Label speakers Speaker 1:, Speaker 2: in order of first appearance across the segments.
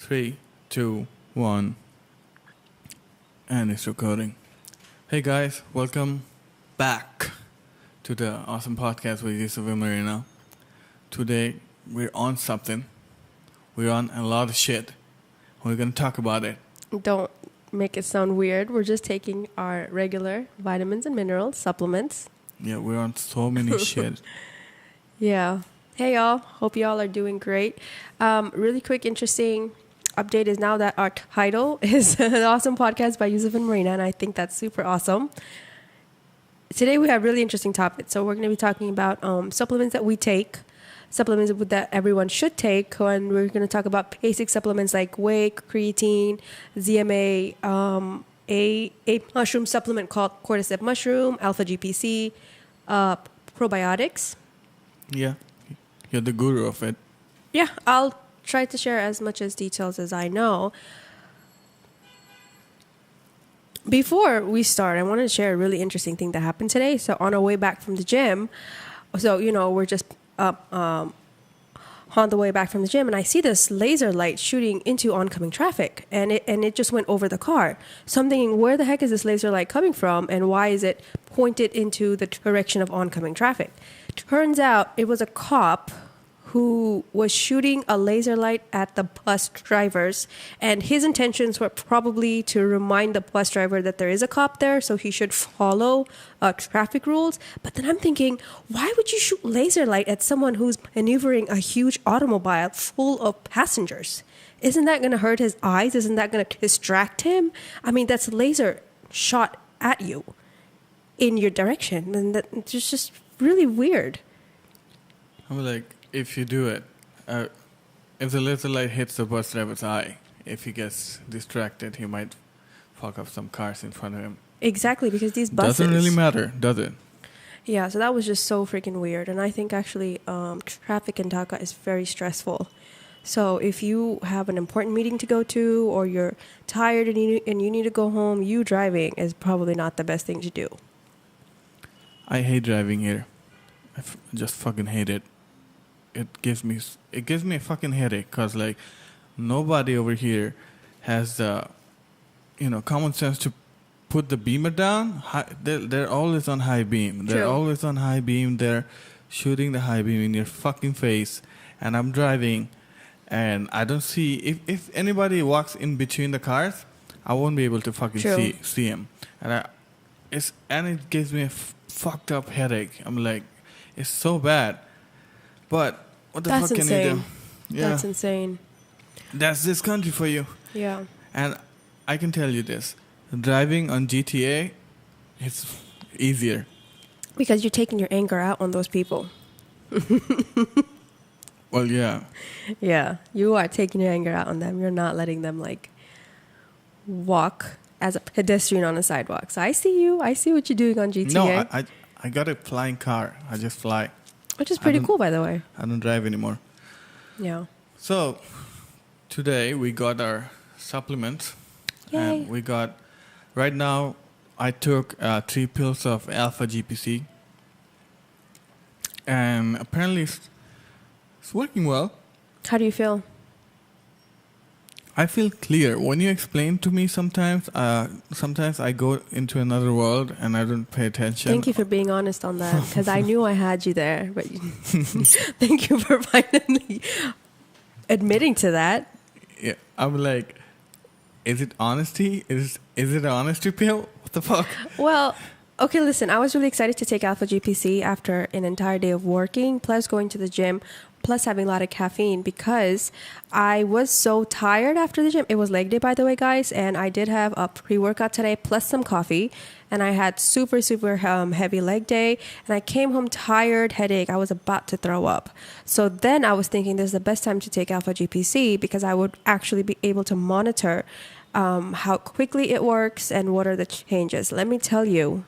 Speaker 1: Three, two, one, and it's recording. Hey guys, welcome back to the awesome podcast with Yusuf and Marina. Today we're on something. We're on a lot of shit. We're gonna talk about it.
Speaker 2: Don't make it sound weird. We're just taking our regular vitamins and minerals, supplements.
Speaker 1: Yeah, we're on so many shit.
Speaker 2: Yeah. Hey y'all. Hope y'all are doing great. Really quick, interesting update is now that our title is an awesome podcast by Yusuf and Marina, and I think that's super awesome. Today we have really interesting topics. So we're going to be talking about supplements that we take, supplements that everyone should take, and we're going to talk about basic supplements like whey, creatine, ZMA, a mushroom supplement called cordyceps mushroom, alpha GPC, probiotics.
Speaker 1: Yeah, you're the guru of it.
Speaker 2: Yeah, I'll try to share as much as details as I know. Before we start, I wanted to share a really interesting thing that happened today. So on our way back from the gym, we're just on the way back from the gym, and I see this laser light shooting into oncoming traffic, and it just went over the car. So I'm thinking, where the heck is this laser light coming from, and why is it pointed into the direction of oncoming traffic? Turns out it was a cop who was shooting a laser light at the bus drivers, and his intentions were probably to remind the bus driver that there is a cop there, so he should follow traffic rules. But then I'm thinking, why would you shoot laser light at someone who's maneuvering a huge automobile full of passengers? Isn't that going to hurt his eyes? Isn't that going to distract him? I mean, that's laser shot at you in your direction, and it's just really weird.
Speaker 1: I'm like, if you do it, if the laser light hits the bus driver's eye, if he gets distracted, he might fuck up some cars in front of him.
Speaker 2: Exactly, because these buses...
Speaker 1: Doesn't really matter, does it?
Speaker 2: Yeah, so that was just so freaking weird. And I think actually traffic in Dhaka is very stressful. So if you have an important meeting to go to, or you're tired and you need to go home, you driving is probably not the best thing to do.
Speaker 1: I hate driving here. I just fucking hate it. It gives me a fucking headache, because like nobody over here has the common sense to put the beamer down. They're always on high beam. They're always on high beam. They're shooting the high beam in your fucking face, and I'm driving, and I don't see if anybody walks in between the cars, I won't be able to fucking see him, and it gives me a fucked up headache. I'm like, it's so bad. But what the fuck can you do?
Speaker 2: Yeah. That's insane.
Speaker 1: That's this country for you.
Speaker 2: Yeah.
Speaker 1: And I can tell you this. Driving on GTA, it's easier.
Speaker 2: Because you're taking your anger out on those people.
Speaker 1: Well, yeah.
Speaker 2: Yeah. You are taking your anger out on them. You're not letting them, walk as a pedestrian on a sidewalk. So I see you. I see what you're doing on GTA.
Speaker 1: No, I got a flying car. I just fly.
Speaker 2: Which is pretty cool, by the way.
Speaker 1: I don't drive anymore.
Speaker 2: Yeah.
Speaker 1: So, today we got our supplements.
Speaker 2: Yay.
Speaker 1: And we got, right now, I took 3 pills of alpha GPC. And apparently it's working well.
Speaker 2: How do you feel?
Speaker 1: I feel clear. When you explain to me sometimes I go into another world and I don't pay attention.
Speaker 2: Thank you for being honest on that, because I knew I had you there. But thank you for finally admitting to that.
Speaker 1: Yeah, I'm like, is it honesty? Is it an honesty pill? What the fuck?
Speaker 2: Well, okay, listen, I was really excited to take alpha GPC after an entire day of working, plus going to the gym, plus having a lot of caffeine, because I was so tired after the gym. It was leg day, by the way, guys, and I did have a pre-workout today plus some coffee, and I had super, super heavy leg day, and I came home tired, headache. I was about to throw up. So then I was thinking this is the best time to take alpha GPC, because I would actually be able to monitor how quickly it works and what are the changes. Let me tell you,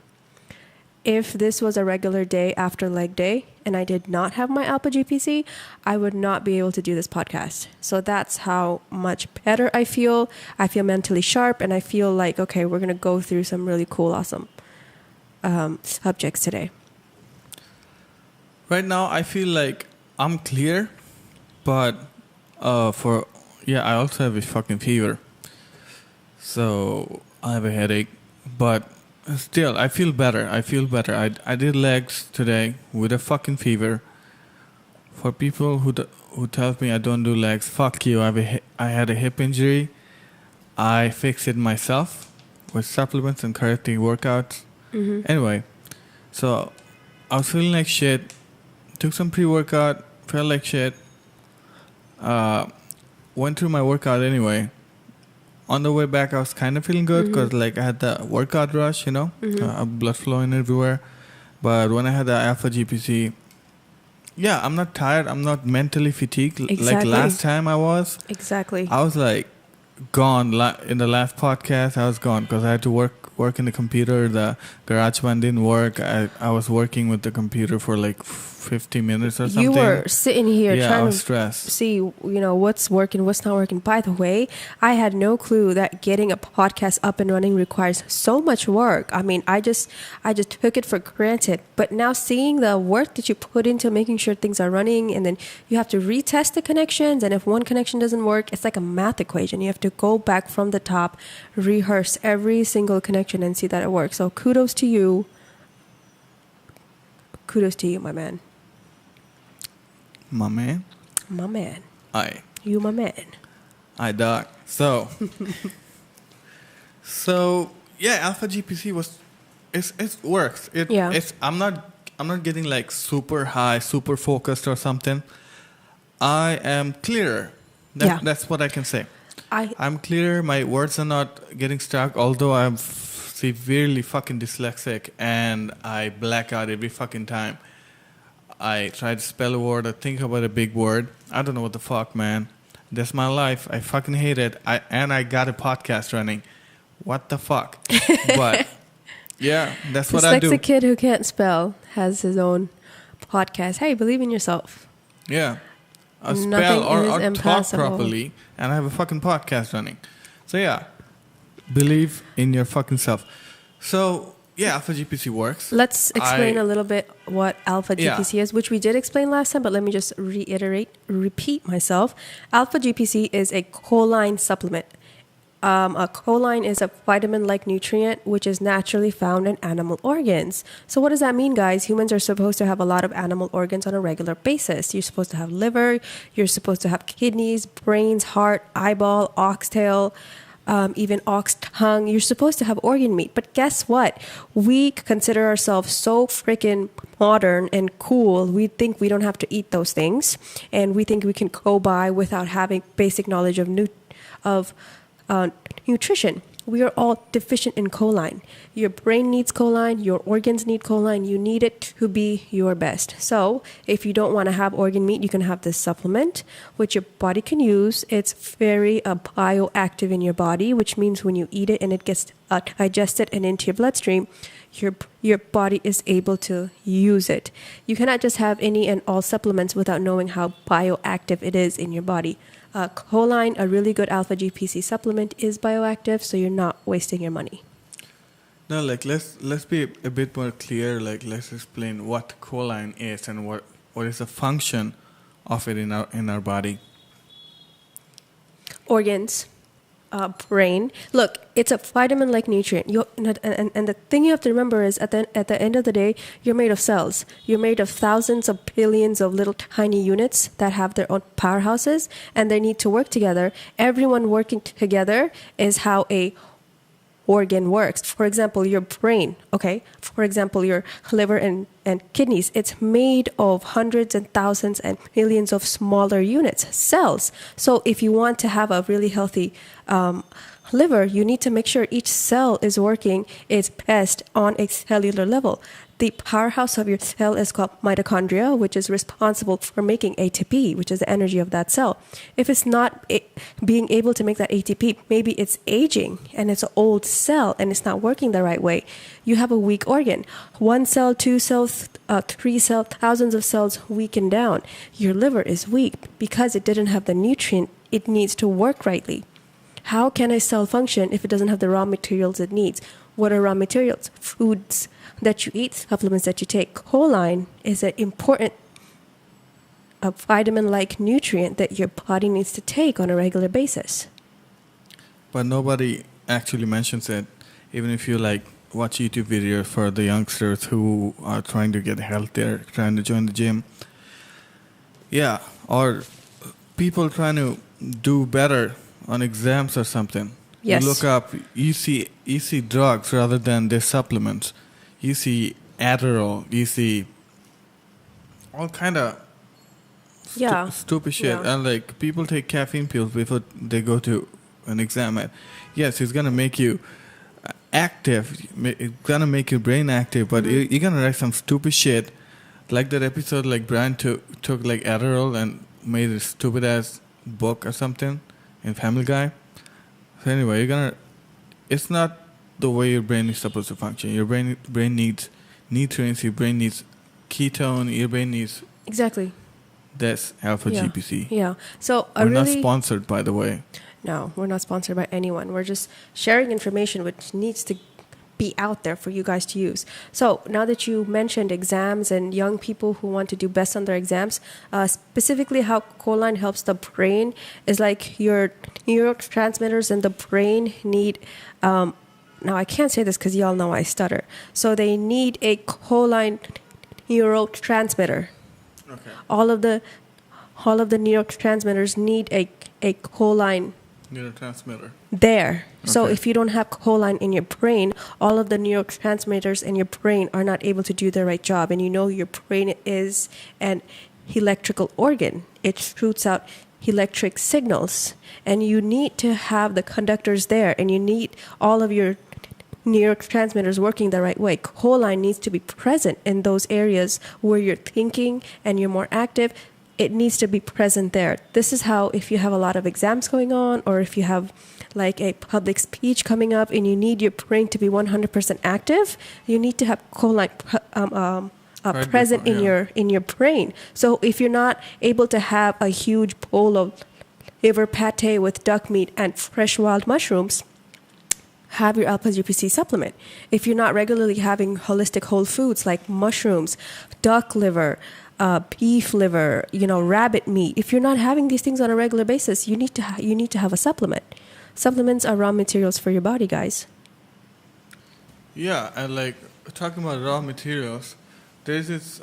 Speaker 2: if this was a regular day after leg day and I did not have my alpha GPC, I would not be able to do this podcast. So that's how much better I feel. I feel mentally sharp, and I feel like, okay, we're going to go through some really cool, awesome subjects today.
Speaker 1: Right now, I feel like I'm clear, but for yeah, I also have a fucking fever. So I have a headache, but still, I feel better. I did legs today with a fucking fever. For people who tell me I don't do legs, fuck you. I had a hip injury. I fixed it myself with supplements and correcting workouts. Anyway, so I was feeling like shit. Took some pre-workout. Felt like shit. Went through my workout anyway. On the way back, I was kind of feeling good because like I had the workout rush, blood flowing everywhere. But when I had the Alpha GPC, yeah, I'm not tired. I'm not mentally fatigued like last time I was.
Speaker 2: Exactly.
Speaker 1: I was like gone in the last podcast. I was gone because I had to work in the computer. The GarageBand didn't work. I was working with the computer for like 50 minutes or something.
Speaker 2: You were sitting here trying to
Speaker 1: stressed.
Speaker 2: see, what's working, what's not working. By the way, I had no clue that getting a podcast up and running requires so much work. I mean, I just took it for granted. But now seeing the work that you put into making sure things are running, and then you have to retest the connections. And if one connection doesn't work, it's like a math equation. You have to go back from the top, rehearse every single connection and see that it works. So kudos to you. Kudos to you, my man.
Speaker 1: My man?
Speaker 2: My man.
Speaker 1: Aye.
Speaker 2: You my man.
Speaker 1: Aye, doc. So yeah, Alpha GPC it works. I'm not getting like super high, super focused or something. I am clearer. That's what I can say. I'm clear. My words are not getting stuck, although I'm severely fucking dyslexic and I black out every fucking time. I try to spell a word or think about a big word. I don't know what the fuck, man. That's my life. I fucking hate it. I got a podcast running. What the fuck? But yeah, that's what I do.
Speaker 2: Dyslexic kid who can't spell has his own podcast. Hey, believe in yourself.
Speaker 1: Yeah. I spell or talk properly, and I have a fucking podcast running. So yeah, believe in your fucking self. So yeah, Alpha GPC works.
Speaker 2: Let's explain a little bit what Alpha GPC is, which we did explain last time, but let me just repeat myself. Alpha GPC is a choline supplement. A choline is a vitamin-like nutrient which is naturally found in animal organs. So what does that mean, guys? Humans are supposed to have a lot of animal organs on a regular basis. You're supposed to have liver, you're supposed to have kidneys, brains, heart, eyeball, oxtail, even ox tongue. You're supposed to have organ meat. But guess what? We consider ourselves so freaking modern and cool. We think we don't have to eat those things. And we think we can go by without having basic knowledge of nutrition. We are all deficient in choline. Your brain needs choline. Your organs need choline. You need it to be your best. So if you don't want to have organ meat, you can have this supplement, which your body can use. It's very bioactive in your body, which means when you eat it and it gets digested and into your bloodstream, your body is able to use it. You cannot just have any and all supplements without knowing how bioactive it is in your body. Choline, a really good Alpha GPC supplement, is bioactive, so you're not wasting your money.
Speaker 1: No, like let's be a bit more clear. Like let's explain what choline is and what is the function of it in our body.
Speaker 2: Organs, brain. Look, it's a vitamin-like nutrient. And the thing you have to remember is at the end of the day, you're made of cells. You're made of thousands of billions of little tiny units that have their own powerhouses, and they need to work together. Everyone working together is how a organ works. For example, your brain, okay? For example, your liver and kidneys. It's made of hundreds and thousands and millions of smaller units, cells. So if you want to have a really healthy liver, you need to make sure each cell is working its best on a cellular level. The powerhouse of your cell is called mitochondria, which is responsible for making ATP, which is the energy of that cell. If it's not being able to make that ATP, maybe it's aging and it's an old cell and it's not working the right way. You have a weak organ. 1 cell, 2 cells, 3 cells, thousands of cells weaken down. Your liver is weak because it didn't have the nutrient it needs to work rightly. How can a cell function if it doesn't have the raw materials it needs? What are raw materials? Foods that you eat, supplements that you take. Choline is an important a vitamin-like nutrient that your body needs to take on a regular basis.
Speaker 1: But nobody actually mentions it. Even if you like watch YouTube videos for the youngsters who are trying to get healthier, trying to join the gym. Yeah, or people trying to do better on exams or something.
Speaker 2: Yes.
Speaker 1: You look up, you see drugs rather than their supplements. You see Adderall, you see all kind of stupid shit.
Speaker 2: Yeah.
Speaker 1: And like people take caffeine pills before they go to an exam. And yes, it's gonna make you active. It's gonna make your brain active, but you're gonna write some stupid shit. Like that episode, like Brian took like Adderall and made a stupid ass book or something in Family Guy. So anyway, it's not the way your brain is supposed to function. Your brain needs nutrients. Your brain needs ketone. Your brain needs
Speaker 2: Exactly.
Speaker 1: this alpha GPC.
Speaker 2: Yeah. So
Speaker 1: we're not sponsored, by the way.
Speaker 2: No, we're not sponsored by anyone. We're just sharing information which needs to be out there for you guys to use. So now that you mentioned exams and young people who want to do best on their exams, specifically how choline helps the brain is like your neurotransmitters in the brain need, now I can't say this because y'all know I stutter. So they need a choline neurotransmitter.
Speaker 1: Okay.
Speaker 2: All of the neurotransmitters need a choline
Speaker 1: neurotransmitter
Speaker 2: there. So
Speaker 1: okay.
Speaker 2: if you don't have choline in your brain, all of the neurotransmitters in your brain are not able to do the right job. And you know your brain is an electrical organ. It shoots out electric signals. And you need to have the conductors there. And you need all of your neurotransmitters working the right way. Choline needs to be present in those areas where you're thinking and you're more active. It needs to be present there. This is how, if you have a lot of exams going on, or if you have like a public speech coming up and you need your brain to be 100% active, you need to have choline present in your brain. So if you're not able to have a huge bowl of liver pate with duck meat and fresh wild mushrooms, have your alpha GPC supplement. If you're not regularly having holistic whole foods like mushrooms, duck liver, beef liver, rabbit meat. If you're not having these things on a regular basis, you need to have a supplement. Supplements are raw materials for your body, guys.
Speaker 1: Yeah, and like talking about raw materials, there's this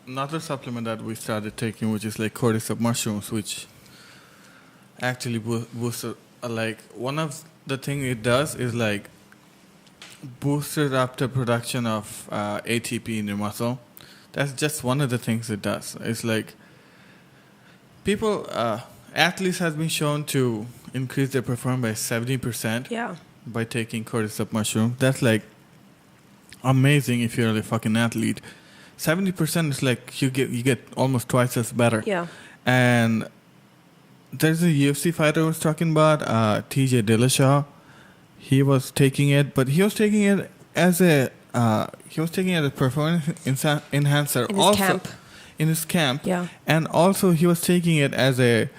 Speaker 1: another supplement that we started taking, which is like cordyceps mushrooms, which actually boosts. Like one of the thing it does is like boosted up the production of ATP in your muscle. That's just one of the things it does. It's like athletes has been shown to increase their performance by 70% by taking cordyceps mushroom. That's like amazing if you're a fucking athlete. 70% is like you get almost twice as better.
Speaker 2: Yeah.
Speaker 1: And there's a UFC fighter I was talking about, TJ Dillashaw. He was taking it, but he was taking it as a performance enhancer. In his camp.
Speaker 2: Yeah.
Speaker 1: And also he was taking it as a,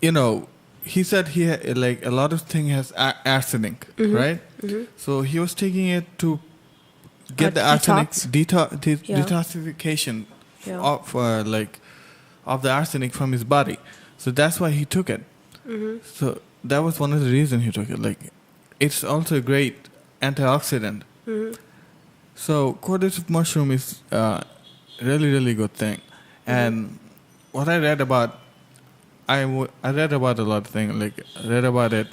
Speaker 1: he said he had, like a lot of things has arsenic, right? Mm-hmm. So he was taking it to get the arsenic detoxification of the arsenic from his body. So that's why he took it. Mm-hmm. So that was one of the reasons he took it. Like, it's also a great antioxidant. Mm-hmm. So cordyceps mushroom is really, really good thing. Mm-hmm. And what I read about, I read about a lot of things. Like, I read about it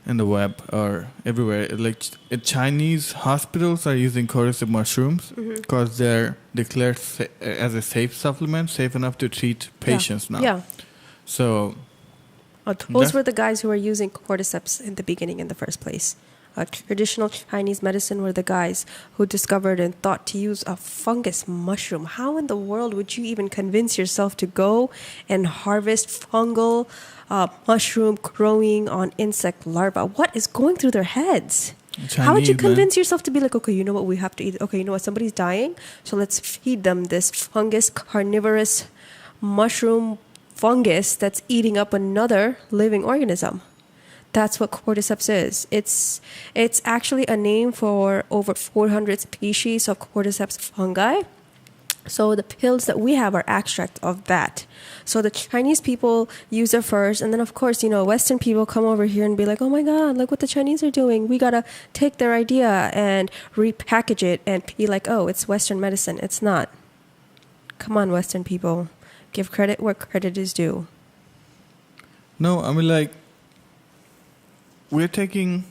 Speaker 1: in the web or everywhere. Like, Chinese hospitals are using cordyceps mushrooms because they're declared as a safe supplement, safe enough to treat patients now. Yeah. So
Speaker 2: those were the guys who were using cordyceps in the beginning in the first place. Traditional Chinese medicine were the guys who discovered and thought to use a fungus mushroom. How in the world would you even convince yourself to go and harvest fungal mushroom growing on insect larvae? What is going through their heads? Chinese, how would you convince yourself to be like, okay, you know what, we have to eat? Okay, you know what, somebody's dying, so let's feed them this fungus carnivorous mushroom fungus that's eating up another living organism. That's what cordyceps is. It's actually a name for over 400 species of cordyceps fungi. So the pills that we have are extract of that. So the Chinese people use it first, and then of course, Western people come over here and be like, "Oh my God, look what the Chinese are doing. We gotta take their idea and repackage it and be like, oh, it's Western medicine." It's not. Come on, Western people, give credit where credit is due.
Speaker 1: No, I mean, like, we're taking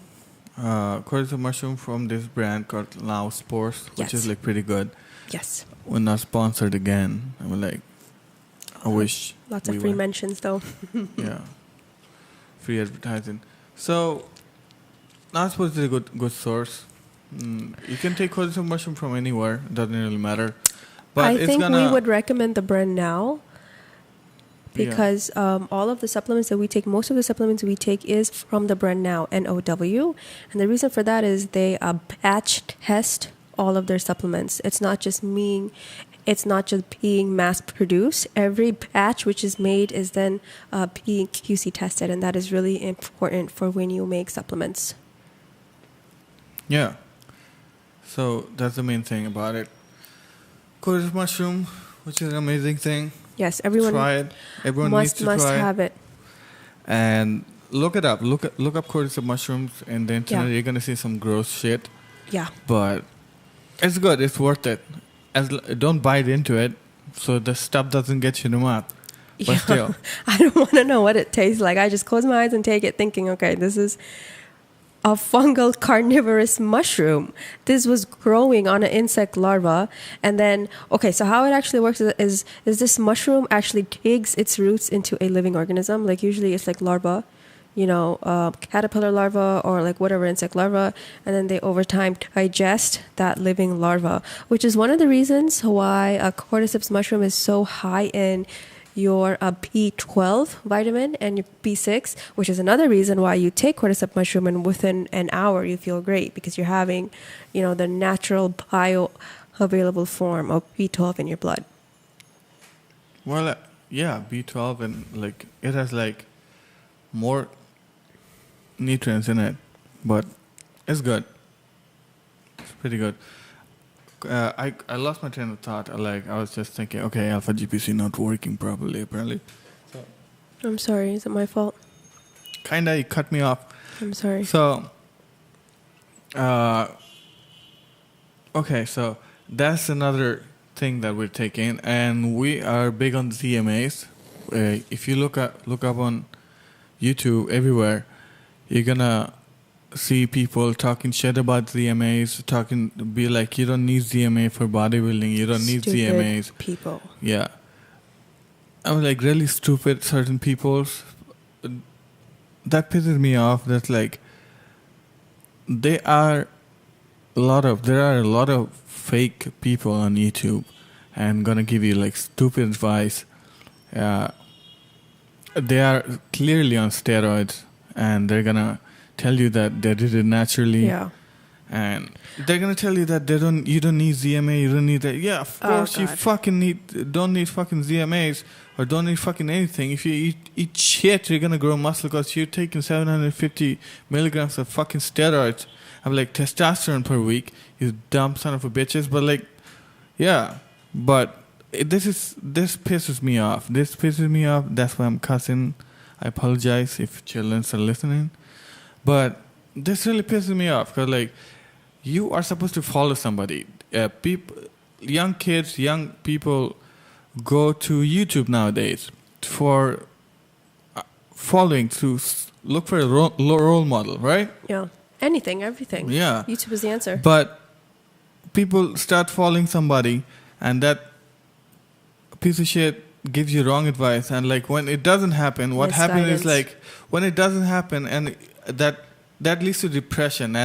Speaker 1: cordyceps mushroom from this brand called Lao Spores, which is like pretty good.
Speaker 2: Yes.
Speaker 1: We're not sponsored again. I mean, like, I wish.
Speaker 2: Lots of free mentions, though.
Speaker 1: Yeah. Free advertising. So, Lao Spores is a good source. You can take cordyceps mushroom from anywhere. It doesn't really matter. But
Speaker 2: I think we would recommend the brand Now. Because all of the supplements that we take, most of the supplements we take is from the brand Now, NOW. And the reason for that is they batch test all of their supplements. It's not just being mass produced. Every batch which is made is then being QC tested, and that is really important for when you make supplements.
Speaker 1: Yeah. So that's the main thing about it. Cordyceps mushroom, which is an amazing thing.
Speaker 2: Yes, everyone
Speaker 1: try it. Everyone needs to
Speaker 2: must
Speaker 1: try
Speaker 2: have it.
Speaker 1: And look it up. Look up cordyceps mushrooms in the internet. You're gonna see some gross shit.
Speaker 2: Yeah.
Speaker 1: But it's good. It's worth it. Don't bite into it, so the stuff doesn't get you in the mouth. But still,
Speaker 2: I don't want to know what it tastes like. I just close my eyes and take it, thinking, okay, this is a fungal carnivorous mushroom. This was growing on an insect larva. And then, okay, so how it actually works is this mushroom actually digs its roots into a living organism. Like usually it's like larva, caterpillar larva or like whatever insect larva. And then they over time digest that living larva, which is one of the reasons why a cordyceps mushroom is so high in your B12 vitamin and your B6, which is another reason why you take cordyceps mushroom and within an hour you feel great because you're having, the natural bioavailable form of B12 in your blood.
Speaker 1: Well, yeah, B12 and like it has like more nutrients in it, but it's good. It's pretty good. I lost my train of thought. I was just thinking, okay, alpha GPC not working properly apparently. So,
Speaker 2: I'm sorry. Is it my fault?
Speaker 1: Kinda, you cut me off.
Speaker 2: I'm sorry.
Speaker 1: So, okay, so that's another thing that we're taking, and we are big on ZMAs. If you look up on YouTube everywhere, you're gonna see people talking shit about ZMAs, be like, you don't need ZMA for bodybuilding, you don't need
Speaker 2: Stupid
Speaker 1: ZMAs.
Speaker 2: people.
Speaker 1: Yeah. I was like, really stupid certain people's. That pisses me off. That's like, there are a lot of fake people on YouTube and gonna give you like stupid advice. They are clearly on steroids and they're gonna tell you that they did it naturally.
Speaker 2: Yeah.
Speaker 1: And they're gonna tell you that you don't need ZMA, you don't need that. Yeah, of course you fucking don't need fucking ZMAs or don't need fucking anything. If you eat shit, you're gonna grow muscle because you're taking 750 milligrams of fucking steroids. I'm like testosterone per week. You dumb son of a bitches. But like, yeah. But this pisses me off. This pisses me off. That's why I'm cussing. I apologize if children are listening. But this really pisses me off because, like, you are supposed to follow somebody. Young kids, young people go to YouTube nowadays for following, to look for a role model, right?
Speaker 2: Yeah. Anything, everything.
Speaker 1: Yeah.
Speaker 2: YouTube is the answer.
Speaker 1: But people start following somebody, and that piece of shit gives you wrong advice. And, like, when it doesn't happen, what happens is, like, when it doesn't happen, and that leads to depression,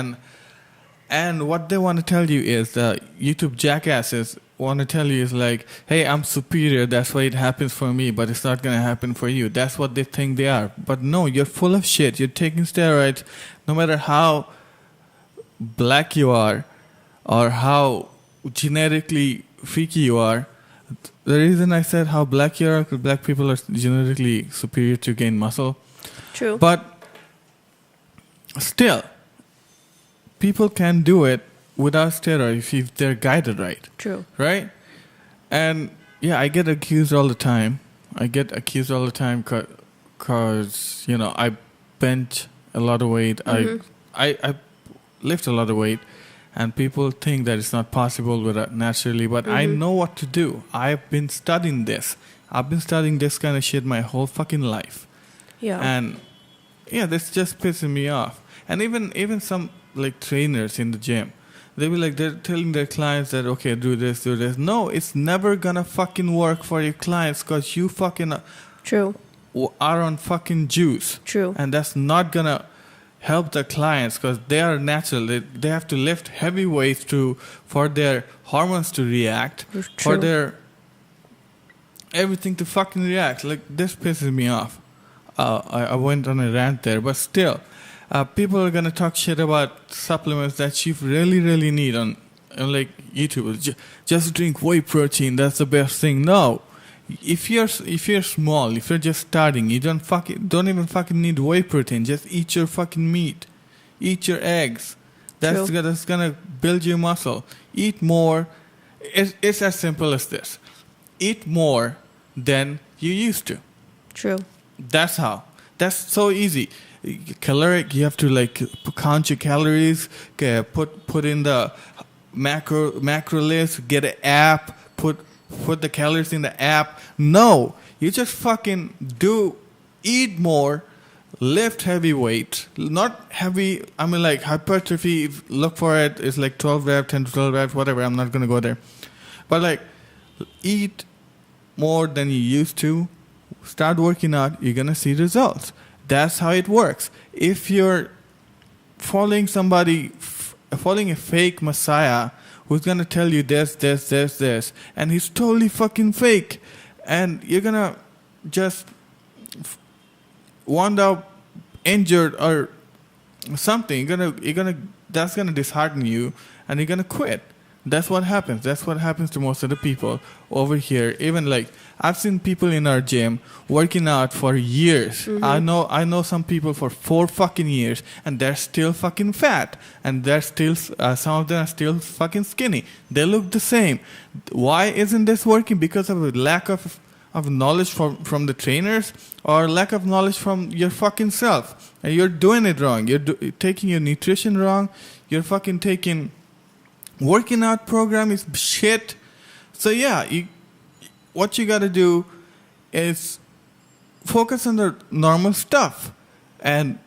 Speaker 1: and what they want to tell you is the YouTube jackasses want to tell you is like, hey, I'm superior, that's why it happens for me, but it's not going to happen for you. That's what they think they are. But no, you're full of shit. You're taking steroids. No matter how black you are or how genetically freaky you are, the reason I said how black you are, because black people are genetically superior to gain muscle.
Speaker 2: True.
Speaker 1: But still, people can do it without steroids if they're guided right.
Speaker 2: True.
Speaker 1: Right? And yeah, I get accused all the time. Because, I bench a lot of weight. I lift a lot of weight. And people think that it's not possible naturally. But I know what to do. I've been studying this. I've been studying this kind of shit my whole fucking life.
Speaker 2: Yeah.
Speaker 1: And yeah, that's just pissing me off. And even some like trainers in the gym, they're telling their clients that, okay, do this. No, it's never gonna fucking work for your clients because you fucking
Speaker 2: True.
Speaker 1: are on fucking juice.
Speaker 2: True.
Speaker 1: And that's not gonna help the clients because they are natural. They have to lift heavy weights for their hormones to react,
Speaker 2: True.
Speaker 1: for their everything to fucking react. Like, this pisses me off. I went on a rant there, but still, people are gonna talk shit about supplements that you really, really need on like YouTube. Just drink whey protein. That's the best thing. No, if you're small, if you're just starting, you don't even fucking need whey protein. Just eat your fucking meat, eat your eggs. That's gonna build your muscle. Eat more. It's as simple as this. Eat more than you used to.
Speaker 2: True.
Speaker 1: That's how. That's so easy. Caloric, you have to like count your calories, put in the macro list, get an app, put the calories in the app. No, you just fucking eat more, lift heavy weight, not heavy. I mean, like hypertrophy. Look for it. It's like 12 reps, 10 to 12 reps, whatever. I'm not gonna go there, but like eat more than you used to. Start working out. You're gonna see results. That's how it works. If you're following a fake messiah who's gonna tell you this, and he's totally fucking fake, and you're gonna just wind up injured or something, that's gonna dishearten you, and you're gonna quit. That's what happens. That's what happens to most of the people over here. Even like I've seen people in our gym working out for years. I know some people for 4 fucking years, and they're still fucking fat, and they're still some of them are still fucking skinny. They look the same. Why isn't this working? Because of a lack of knowledge from the trainers, or lack of knowledge from your fucking self. And you're doing it wrong. You're taking your nutrition wrong. You're fucking taking working out program is shit. So yeah, what you gotta do is focus on the normal stuff and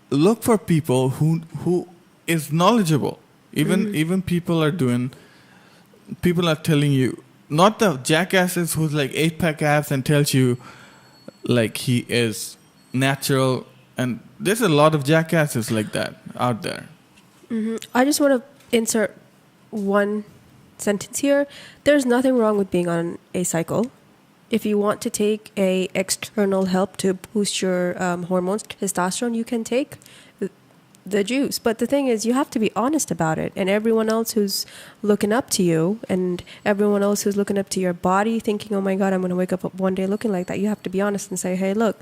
Speaker 1: look for people who is knowledgeable. Even people are telling you, not the jackasses who's like 8-pack abs and tells you like he is natural. And there's a lot of jackasses like that out there.
Speaker 2: I just want to insert one sentence here. There's nothing wrong with being on a cycle. If you want to take a external help to boost your hormones, testosterone, you can take the juice. But the thing is, you have to be honest about it. And everyone else who's looking up to you, and everyone else who's looking up to your body, thinking, oh my God, I'm going to wake up one day looking like that. You have to be honest and say, hey, look,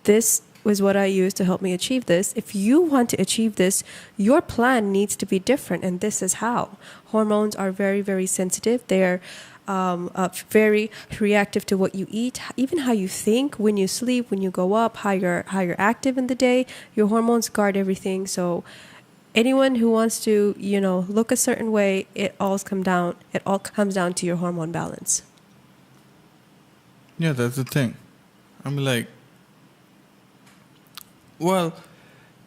Speaker 2: this was what I used to help me achieve this. If you want to achieve this, your plan needs to be different, and this is how. Hormones are very, very sensitive. They're very reactive to what you eat, even how you think, when you sleep, when you go up, how you're active in the day. Your hormones guard everything. So anyone who wants to, look a certain way, it all comes down to your hormone balance.
Speaker 1: Yeah, that's the thing. I'm like, well,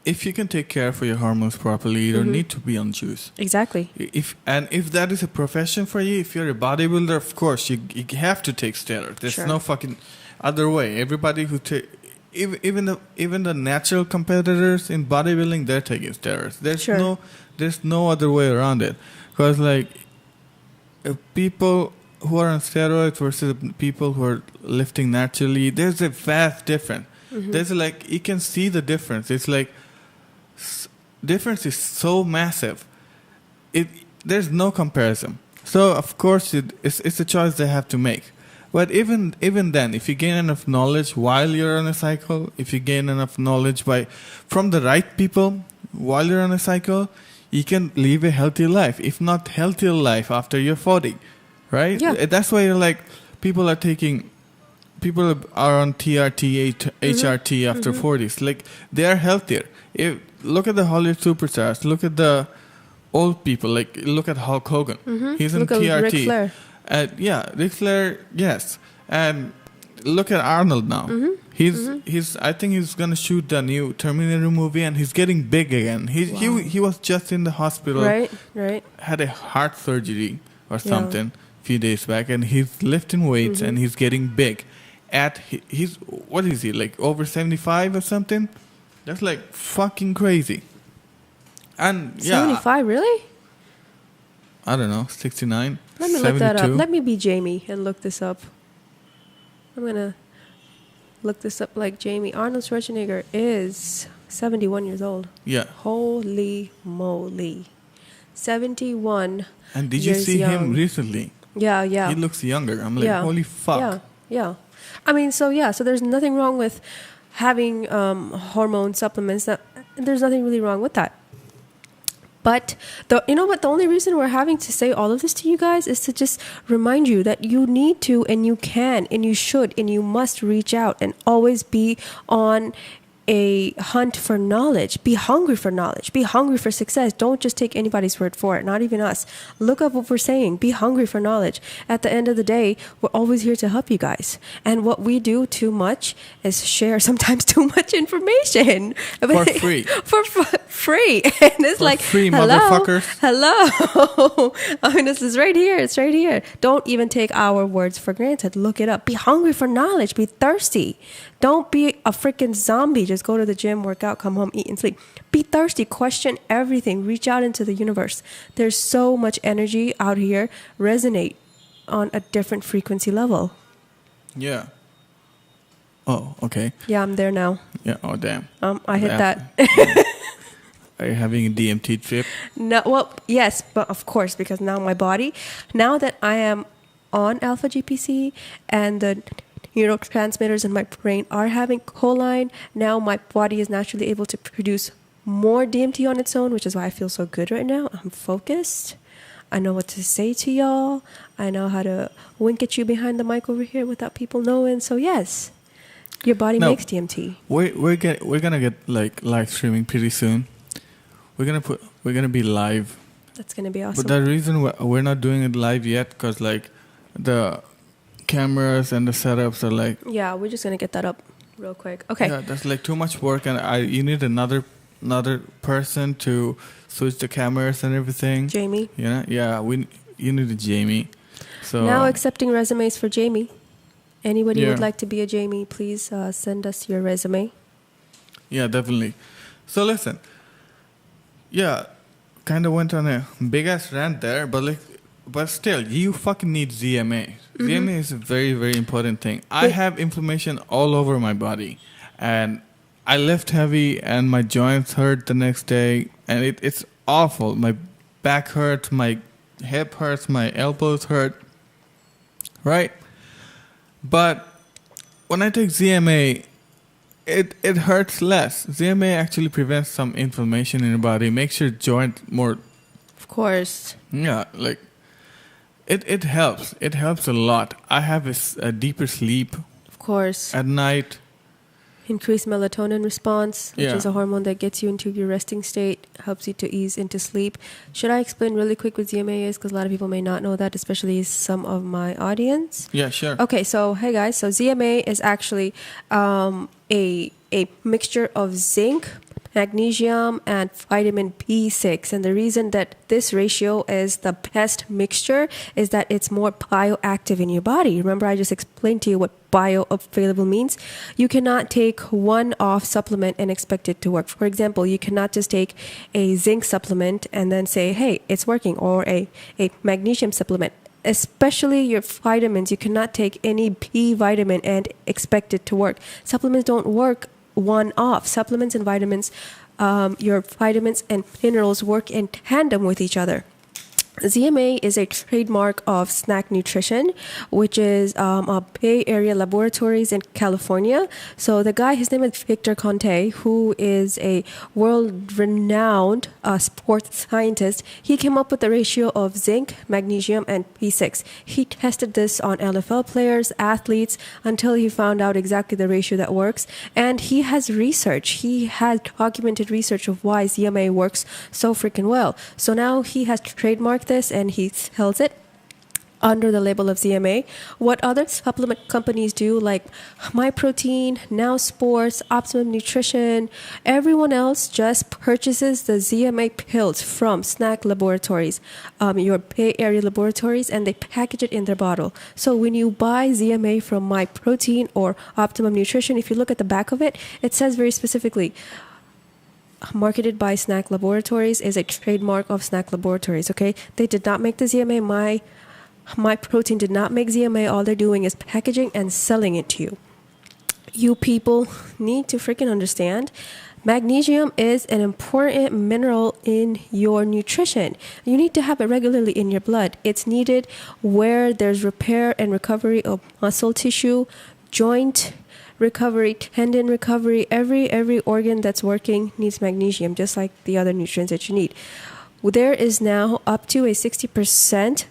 Speaker 1: if you can take care for your hormones properly, you don't need to be on juice.
Speaker 2: Exactly.
Speaker 1: If that is a profession for you, if you're a bodybuilder, of course you have to take steroids. There's no fucking other way. Everybody who even the natural competitors in bodybuilding, they're taking steroids. There's no other way around it. Because like people who are on steroids versus people who are lifting naturally, there's a vast difference. There's like, you can see the difference. It's like difference is so massive. There's no comparison. So of course it's a choice they have to make. But even then, if you gain enough knowledge while you're on a cycle, if you gain enough knowledge from the right people while you're on a cycle, you can live a healthy life. If not healthier life after you're 40, right?
Speaker 2: Yeah.
Speaker 1: That's why you're like people are on TRT, HRT after 40s. Like they are healthier. Look at the Hollywood superstars. Look at the old people. Like look at Hulk Hogan. He's in
Speaker 2: Look at
Speaker 1: TRT.
Speaker 2: Ric Flair.
Speaker 1: Ric Flair, yes. And look at Arnold now. He's. I think he's gonna shoot the new Terminator movie, and he's getting big again. He was just in the hospital.
Speaker 2: Right.
Speaker 1: Had a heart surgery or something a few days back, and he's lifting weights and he's getting big. He's what is he, like over 75 or something? That's like fucking crazy. And
Speaker 2: 75, really?
Speaker 1: I don't know, 69.
Speaker 2: Let me
Speaker 1: 72.
Speaker 2: look that up. Let me be Jamie and look this up. I'm gonna look this up like Jamie. Arnold Schwarzenegger is 71 years old.
Speaker 1: Yeah.
Speaker 2: Holy moly. 71.
Speaker 1: And did you see him recently?
Speaker 2: Yeah.
Speaker 1: He looks younger. I'm like, holy fuck.
Speaker 2: Yeah. I mean, so there's nothing wrong with having hormone supplements. There's nothing really wrong with that. But the only reason we're having to say all of this to you guys is to just remind you that you need to, and you can, and you should, and you must reach out and always be on a hunt for knowledge. Be hungry for knowledge. Be hungry for success. Don't just take anybody's word for it, not even us. Look up what we're saying. Be hungry for knowledge. At the end of the day, we're always here to help you guys. And what we do too much is share sometimes too much information.
Speaker 1: For free.
Speaker 2: For free. And it's
Speaker 1: for
Speaker 2: like,
Speaker 1: free,
Speaker 2: hello,
Speaker 1: motherfuckers.
Speaker 2: Hello. I mean, this is right here. It's right here. Don't even take our words for granted. Look it up. Be hungry for knowledge. Be thirsty. Don't be a freaking zombie. Just go to the gym, work out, come home, eat, and sleep. Be thirsty. Question everything. Reach out into the universe. There's so much energy out here. Resonate on a different frequency level.
Speaker 1: Yeah. Oh, okay.
Speaker 2: Yeah, I'm there now.
Speaker 1: Yeah. Oh, damn.
Speaker 2: I hit that.
Speaker 1: Are you having a DMT trip?
Speaker 2: No. Well, yes, but of course, because now that I am on alpha GPC and the neurotransmitters in my brain are having choline, now my body is naturally able to produce more DMT on its own, which is why I feel so good right now. I'm focused. I know what to say to y'all. I know how to wink at you behind the mic over here without people knowing. So yes, your body makes DMT.
Speaker 1: We're gonna get like live streaming pretty soon. We're gonna be live.
Speaker 2: That's gonna be awesome.
Speaker 1: But the reason we're not doing it live yet, because like the cameras and the setups are like,
Speaker 2: yeah, we're just gonna get that up real quick. Okay.
Speaker 1: Yeah, that's like too much work, and you need another person to switch the cameras and everything.
Speaker 2: Jamie.
Speaker 1: Yeah, you need a Jamie. So
Speaker 2: now accepting resumes for Jamie. Anybody would like to be a Jamie, please send us your resume.
Speaker 1: Yeah, definitely. So listen, kind of went on a big ass rant there, but still, you fucking need ZMA. ZMA is a very, very important thing. I have inflammation all over my body, and I lift heavy, and my joints hurt the next day, and it's awful. My back hurts, my hip hurts, my elbows hurt, right? But when I take ZMA, it hurts less. ZMA actually prevents some inflammation in your body, makes your joint more...
Speaker 2: Of course.
Speaker 1: Yeah, like... It helps. It helps a lot. I have a deeper sleep.
Speaker 2: Of course.
Speaker 1: At night.
Speaker 2: Increased melatonin response, which is a hormone that gets you into your resting state, helps you to ease into sleep. Should I explain really quick what ZMA is? Because a lot of people may not know that, especially some of my audience.
Speaker 1: Yeah, sure.
Speaker 2: Okay, so hey guys, so ZMA is actually a mixture of zinc, magnesium, and vitamin B6. And the reason that this ratio is the best mixture is that it's more bioactive in your body. Remember, I just explained to you what bioavailable means. You cannot take one off supplement and expect it to work. For example, you cannot just take a zinc supplement and then say, hey, it's working, or a magnesium supplement. Especially your vitamins, you cannot take any B vitamin and expect it to work. Supplements don't work one off. Supplements and vitamins, your vitamins and minerals work in tandem with each other. ZMA is a trademark of Snack Nutrition, which is a Bay Area Laboratories in California. So the guy, his name is Victor Conte, who is a world-renowned sports scientist. He came up with the ratio of zinc, magnesium, and B6. He tested this on NFL players, athletes, until he found out exactly the ratio that works. And he has research. He has documented research of why ZMA works so freaking well. So now he has trademarked this and he sells it under the label of ZMA. What other supplement companies do, like MyProtein, Now Sports, Optimum Nutrition, everyone else just purchases the ZMA pills from Snack Laboratories, your Bay Area Laboratories, and they package it in their bottle. So when you buy ZMA from MyProtein or Optimum Nutrition, if you look at the back of it, it says very specifically, marketed by Snack Laboratories, is a trademark of Snack Laboratories, okay? They did not make the ZMA. MyProtein did not make ZMA. All they're doing is packaging and selling it to you. You people need to freaking understand. Magnesium is an important mineral in your nutrition. You need to have it regularly in your blood. It's needed where there's repair and recovery of muscle tissue, joint recovery, tendon recovery. Every organ that's working needs magnesium, just like the other nutrients that you need. There is now up to a 60%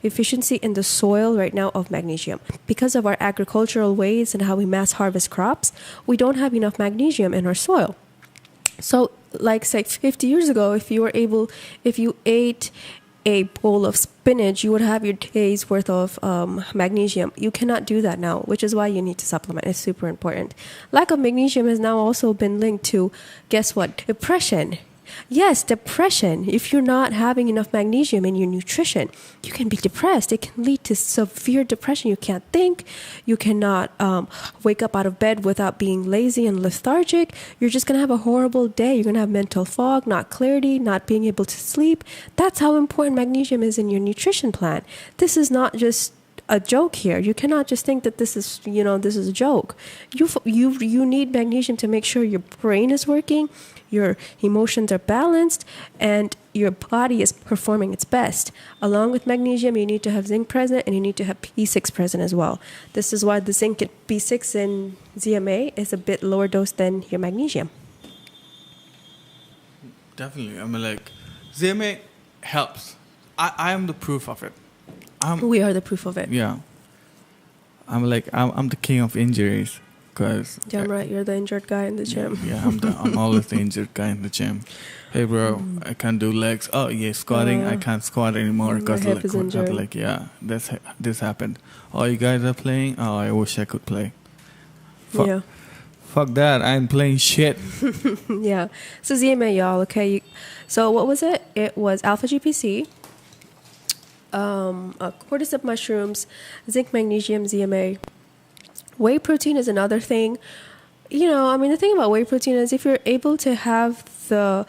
Speaker 2: deficiency in the soil right now of magnesium. Because of our agricultural ways and how we mass harvest crops, we don't have enough magnesium in our soil. So, like say 50 years ago, if you ate a bowl of spinach, you would have your day's worth of magnesium. You cannot do that now, which is why you need to supplement. It's super important. Lack of magnesium has now also been linked to, guess what? Depression. Yes, depression. If you're not having enough magnesium in your nutrition, you can be depressed. It can lead to severe depression. You can't think. You cannot wake up out of bed without being lazy and lethargic. You're just going to have a horrible day. You're going to have mental fog, not clarity, not being able to sleep. That's how important magnesium is in your nutrition plan. This is not just a joke here. You cannot just think that this is a joke. You need magnesium to make sure your brain is working, your emotions are balanced, and your body is performing its best. Along with magnesium, you need to have zinc present, and you need to have B6 present as well. This is why the zinc and B6 in ZMA is a bit lower dose than your magnesium.
Speaker 1: Definitely. I mean, like, ZMA helps. I am the proof of it.
Speaker 2: We are the proof of it.
Speaker 1: Yeah. I'm the king of injuries. Cause
Speaker 2: damn right, you're the injured guy in the gym.
Speaker 1: Yeah, I'm always the injured guy in the gym. Hey, bro, I can't do legs. Oh, yeah, squatting. I can't squat anymore because this happened. Oh, you guys are playing. Oh, I wish I could play. Fuck that. I'm playing shit.
Speaker 2: Yeah. So ZMA, y'all. Okay. So what was it? It was alpha GPC, cordyceps mushrooms, zinc, magnesium, ZMA. Whey protein is another thing. The thing about whey protein is if you're able to have the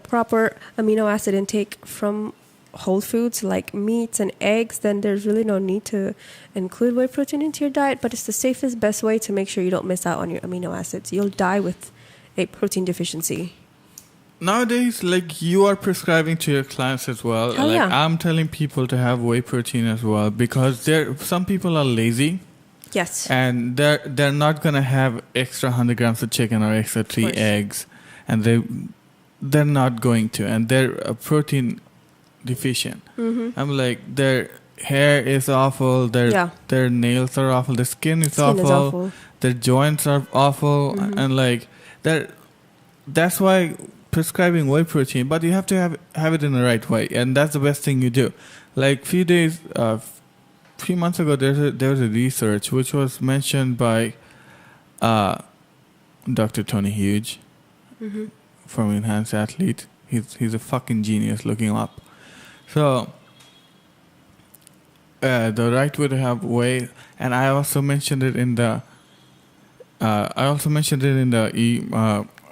Speaker 2: proper amino acid intake from whole foods like meats and eggs, then there's really no need to include whey protein into your diet. But it's the safest, best way to make sure you don't miss out on your amino acids. You'll die with a protein deficiency.
Speaker 1: Nowadays, like, you are prescribing to your clients as well.
Speaker 2: Oh, yeah.
Speaker 1: I'm telling people to have whey protein as well because some people are lazy.
Speaker 2: Yes.
Speaker 1: And they're not gonna have extra 100 grams of chicken or extra 3 eggs, and they're not going to, and they're protein deficient. Mm-hmm. I'm like, their hair is awful, their nails are awful, their skin is awful, their joints are awful, and like that's why prescribing whey protein, but you have to have it in the right way, and that's the best thing you do. Like few months ago, there was a research which was mentioned by Dr. Tony Hughes from Enhanced Athlete. He's a fucking genius. Look him up. So the right way to have whey, and I also mentioned it in the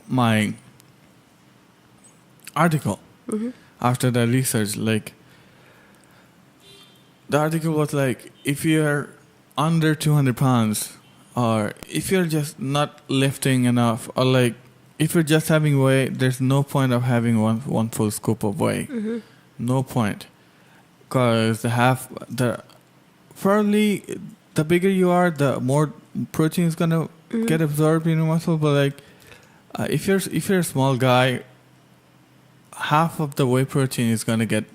Speaker 1: my article after the research, like. The article was like, if you're under 200 pounds, or if you're just not lifting enough, or like, if you're just having whey, there's no point of having one full scoop of whey. No point. because probably the bigger you are, the more protein is gonna get absorbed in your muscle. But like, if you're a small guy, half of the whey protein is gonna get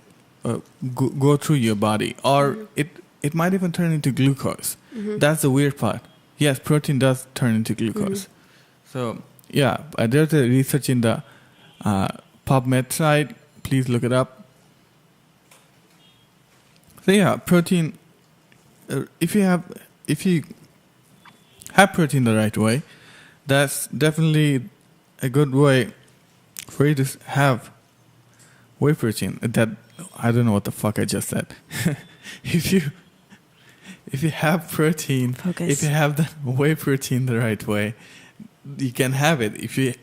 Speaker 1: go through your body, or it might even turn into glucose. That's the weird part. Yes, protein does turn into glucose. So yeah, there's a research in the PubMed site. Please look it up. So yeah, protein. If you have protein the right way, that's definitely a good way for you to have whey protein. That I don't know what the fuck I just said. if you have protein,
Speaker 2: Focus.
Speaker 1: if you have the whey protein the right way, you can have it. If you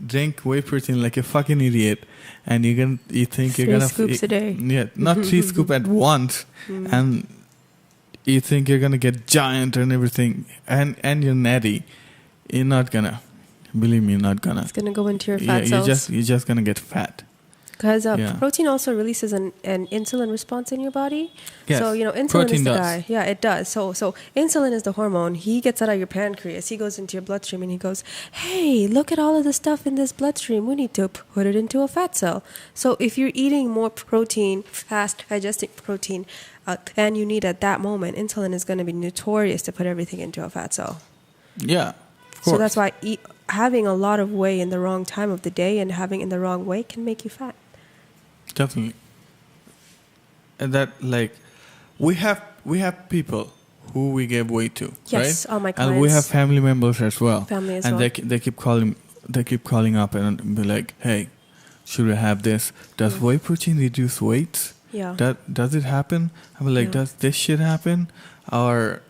Speaker 1: drink whey protein like a fucking idiot, and you think you're gonna
Speaker 2: 3 scoops a day.
Speaker 1: Yeah, not 3 scoops at once, and you think you're gonna get giant and everything, and you're natty. You're not gonna. Believe me, you're not gonna.
Speaker 2: It's gonna go into your fat cells.
Speaker 1: You're just gonna get fat.
Speaker 2: Because protein also releases an insulin response in your body.
Speaker 1: Yes,
Speaker 2: so, insulin
Speaker 1: protein
Speaker 2: is the
Speaker 1: does.
Speaker 2: guy. Yeah, it does. So insulin is the hormone. He gets out of your pancreas. He goes into your bloodstream and he goes, hey, look at all of the stuff in this bloodstream. We need to put it into a fat cell. So if you're eating more protein, fast digesting protein, than you need at that moment, insulin is going to be notorious to put everything into a fat cell.
Speaker 1: Yeah, of course.
Speaker 2: So that's why having a lot of whey in the wrong time of the day and having in the wrong way can make you fat.
Speaker 1: Definitely. And that, like, we have people who we give whey to,
Speaker 2: yes,
Speaker 1: right?
Speaker 2: all my clients.
Speaker 1: And we have family members as well.
Speaker 2: Family as
Speaker 1: and
Speaker 2: well.
Speaker 1: they keep calling up and be like, hey, should we have this? Does whey protein reduce weight?
Speaker 2: Yeah.
Speaker 1: Does it happen? I'm like, does this shit happen? Or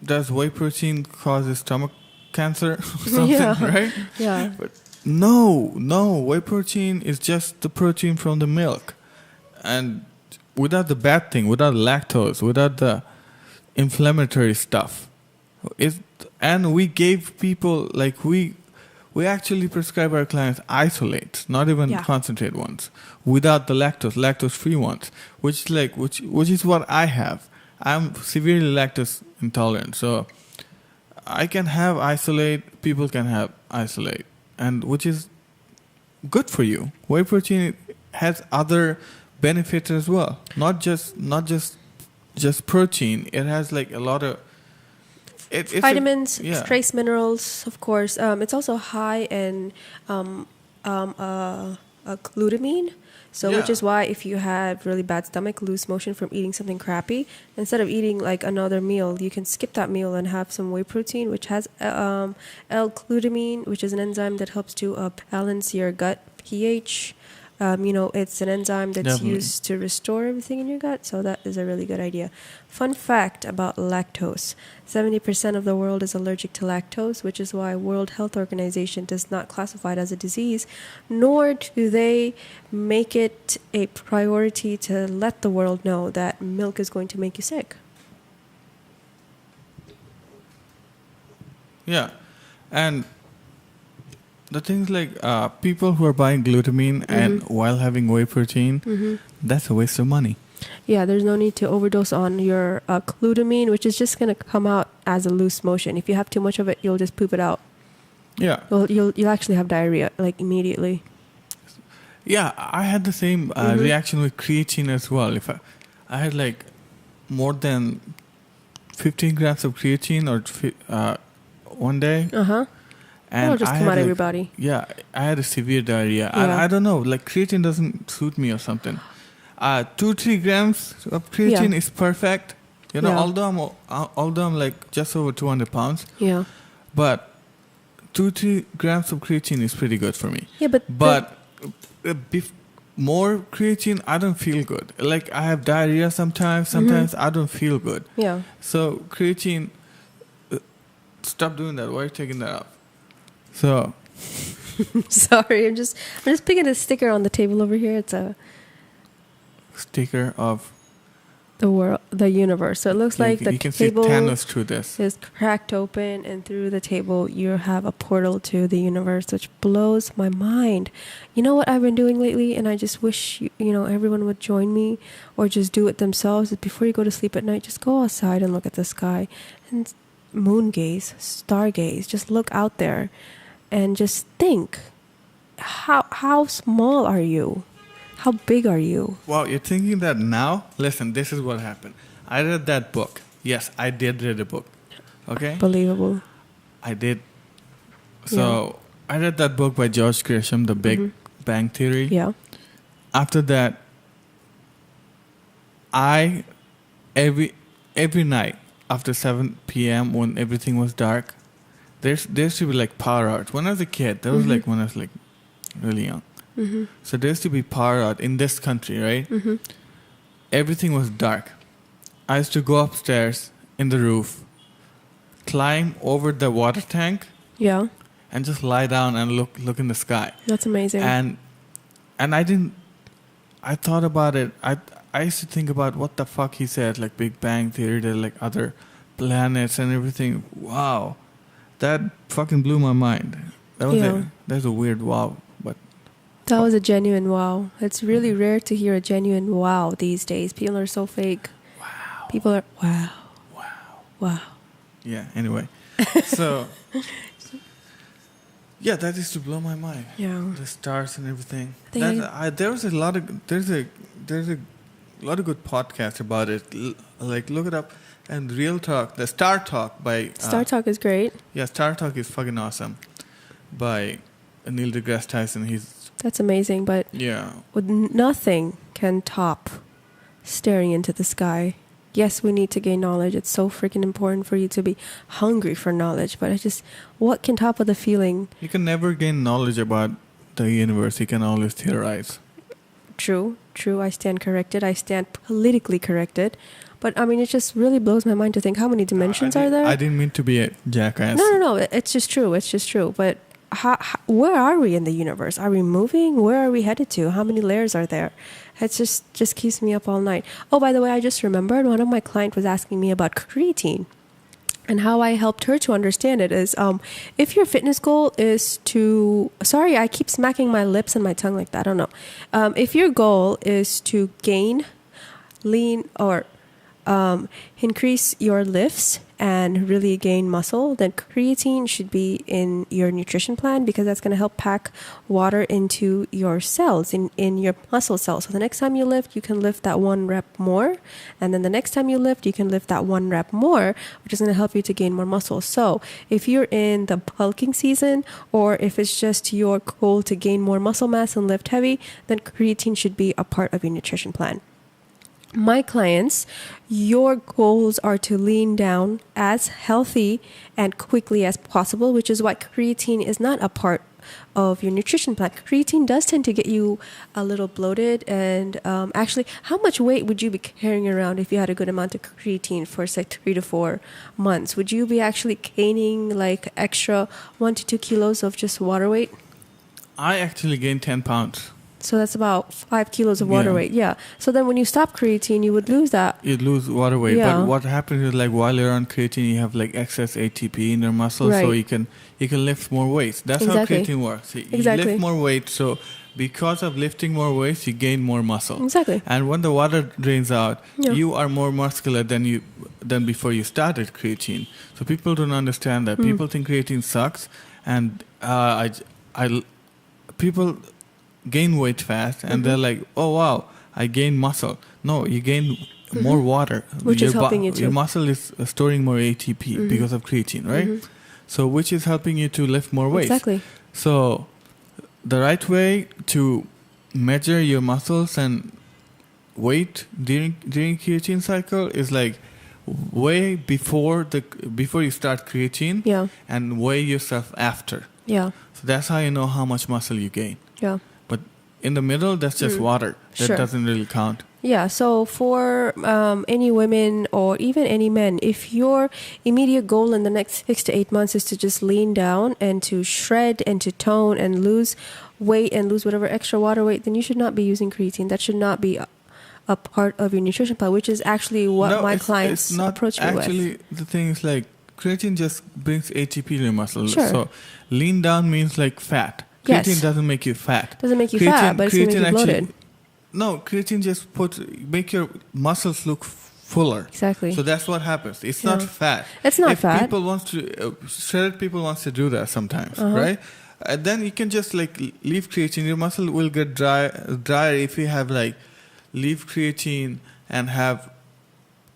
Speaker 1: does whey protein cause stomach cancer or something, right?
Speaker 2: Yeah.
Speaker 1: But no, whey protein is just the protein from the milk. And without the bad thing, without lactose, without the inflammatory stuff. And we gave people, like, we actually prescribe our clients isolates, not even concentrate ones, without the lactose-free ones, which is what I have. I'm severely lactose intolerant, so I can have isolate, people can have isolate, and which is good for you. Whey protein has other benefits as well, not just protein. It has like a lot of it's
Speaker 2: vitamins, trace minerals, of course. It's also high in glutamine. So, which is why if you have really bad stomach, loose motion from eating something crappy, instead of eating like another meal, you can skip that meal and have some whey protein, which has L-glutamine, which is an enzyme that helps to balance your gut pH. It's an enzyme that's used to restore everything in your gut, so that is a really good idea. Fun fact about lactose. 70% of the world is allergic to lactose, which is why World Health Organization does not classify it as a disease, nor do they make it a priority to let the world know that milk is going to make you sick.
Speaker 1: Yeah, and the things like people who are buying glutamine and while having whey protein, that's a waste of money.
Speaker 2: Yeah, there's no need to overdose on your glutamine, which is just going to come out as a loose motion. If you have too much of it, you'll just poop it out.
Speaker 1: Yeah.
Speaker 2: You'll actually have diarrhea, like, immediately.
Speaker 1: Yeah, I had the same reaction with creatine as well. If I had like more than 15 grams of creatine or one day. And
Speaker 2: it'll just come out everybody.
Speaker 1: Yeah, I had a severe diarrhea. Yeah. I don't know, like creatine doesn't suit me or something. 2-3 grams of creatine is perfect. Although I'm like just over 200 pounds. Yeah. But 2-3 grams of creatine is pretty good for me.
Speaker 2: Yeah, but
Speaker 1: more creatine, I don't feel good. Like I have diarrhea sometimes. Sometimes I don't feel good.
Speaker 2: Yeah.
Speaker 1: So creatine, stop doing that. Why are you taking that off? So,
Speaker 2: sorry, I'm just picking a sticker on the table over here. It's a
Speaker 1: sticker of
Speaker 2: the world, the universe. So it looks like the
Speaker 1: you can see
Speaker 2: table
Speaker 1: Thanos through this.
Speaker 2: is cracked open, and through the table you have a portal to the universe, which blows my mind. You know what I've been doing lately, and I just wish everyone would join me or just do it themselves. Is before you go to sleep at night, just go outside and look at the sky and moon gaze, star gaze. Just look out there and just think, how small are you? How big are you?
Speaker 1: Wow, you're thinking that now? Listen, this is what happened. I read that book. Yes, I did read a book. Okay?
Speaker 2: Believable.
Speaker 1: I did. So, I read that book by George Grisham, The Big Bang Theory.
Speaker 2: Yeah.
Speaker 1: After that, every night after 7 p.m. when everything was dark, there used to be like power outs. When I was a kid, that was like when I was like really young.
Speaker 2: Mm-hmm.
Speaker 1: So there used to be power out in this country, right?
Speaker 2: Mm-hmm.
Speaker 1: Everything was dark. I used to go upstairs in the roof, climb over the water tank,
Speaker 2: Yeah.
Speaker 1: and just lie down and look in the sky.
Speaker 2: That's amazing.
Speaker 1: And I thought about it. I used to think about what the fuck he said, like Big Bang Theory, there like other planets and everything. Wow, that fucking blew my mind. That's a weird wow, but
Speaker 2: that was a genuine wow. It's really rare to hear a genuine wow these days. People are so fake.
Speaker 1: wow,
Speaker 2: People are wow,
Speaker 1: wow.
Speaker 2: wow.
Speaker 1: Yeah. Anyway, so yeah, that used to blow my mind.
Speaker 2: Yeah.
Speaker 1: The stars and everything.
Speaker 2: Think
Speaker 1: There's a lot of good podcasts about it. Like look it up. And Real Talk, the Star Talk by
Speaker 2: Star Talk is great.
Speaker 1: Yeah, Star Talk is fucking awesome. By Neil deGrasse Tyson.
Speaker 2: That's amazing, but nothing can top staring into the sky. Yes, we need to gain knowledge. It's so freaking important for you to be hungry for knowledge. But what can top of the feeling?
Speaker 1: You can never gain knowledge about the universe. You can always theorize.
Speaker 2: True. I stand corrected. I stand politically corrected. But I mean, it just really blows my mind to think how many dimensions are there.
Speaker 1: I didn't mean to be a jackass.
Speaker 2: No. It's just true. But where are we in the universe? Are we moving? Where are we headed to? How many layers are there? It just keeps me up all night. Oh, by the way, I just remembered one of my clients was asking me about creatine. And how I helped her to understand it is, if your fitness goal is to... Sorry, I keep smacking my lips and my tongue like that. I don't know. If your goal is to gain lean or... increase your lifts and really gain muscle, then creatine should be in your nutrition plan because that's going to help pack water into your cells, in your muscle cells. So the next time you lift, you can lift that 1 rep more. And then the next time you lift, you can lift that 1 rep more, which is going to help you to gain more muscle. So if you're in the bulking season, or if it's just your goal to gain more muscle mass and lift heavy, then creatine should be a part of your nutrition plan. My clients, your goals are to lean down as healthy and quickly as possible, which is why creatine is not a part of your nutrition plan. Creatine does tend to get you a little bloated. And actually, how much weight would you be carrying around if you had a good amount of creatine for, say, 3 to 4 months? Would you be actually gaining like extra 1 to 2 kilos of just water weight?
Speaker 1: I actually gained 10 pounds.
Speaker 2: So that's about 5 kilos of water weight. Yeah. So then when you stop creatine, you would lose that.
Speaker 1: You'd lose water weight.
Speaker 2: Yeah.
Speaker 1: But what happens is, like, while you're on creatine, you have like excess ATP in your muscles,
Speaker 2: Right.
Speaker 1: so you can lift more weights. That's
Speaker 2: Exactly.
Speaker 1: how creatine works. You
Speaker 2: Exactly.
Speaker 1: lift more weight, so because of lifting more weights, you gain more muscle.
Speaker 2: Exactly.
Speaker 1: And when the water drains out,
Speaker 2: Yeah.
Speaker 1: you are more muscular than before you started creatine. So people don't understand that. People think creatine sucks, and people gain weight fast, and they're like, oh wow, I gain muscle. No, you gain more water,
Speaker 2: Which is helping you too.
Speaker 1: Your muscle is storing more ATP because of creatine, right? So which is helping you to lift more weight.
Speaker 2: Exactly.
Speaker 1: So the right way to measure your muscles and weight during creatine cycle is like way before you start creatine,
Speaker 2: Yeah.
Speaker 1: and weigh yourself after.
Speaker 2: Yeah.
Speaker 1: So that's how you know how much muscle you gain.
Speaker 2: Yeah.
Speaker 1: But in the middle, that's just water. That
Speaker 2: Sure.
Speaker 1: doesn't really count.
Speaker 2: Yeah, so for any women or even any men, if your immediate goal in the next 6 to 8 months is to just lean down and to shred and to tone and lose weight and lose whatever extra water weight, then you should not be using creatine. That should not be a part of your nutrition plan, which is actually what
Speaker 1: No,
Speaker 2: my
Speaker 1: it's
Speaker 2: clients
Speaker 1: not
Speaker 2: approach me with.
Speaker 1: actually. The thing is like creatine just brings ATP to your muscle.
Speaker 2: Sure.
Speaker 1: So lean down means like fat.
Speaker 2: Yes.
Speaker 1: Creatine doesn't make you fat.
Speaker 2: Doesn't make you fat, but it's going to make you bloated.
Speaker 1: No, creatine just make your muscles look fuller.
Speaker 2: Exactly.
Speaker 1: So that's what happens. It's not fat.
Speaker 2: It's not
Speaker 1: if
Speaker 2: fat.
Speaker 1: People want to shredded people wants to do that sometimes, right? Then you can just like leave creatine. Your muscle will get drier if you have like leave creatine and have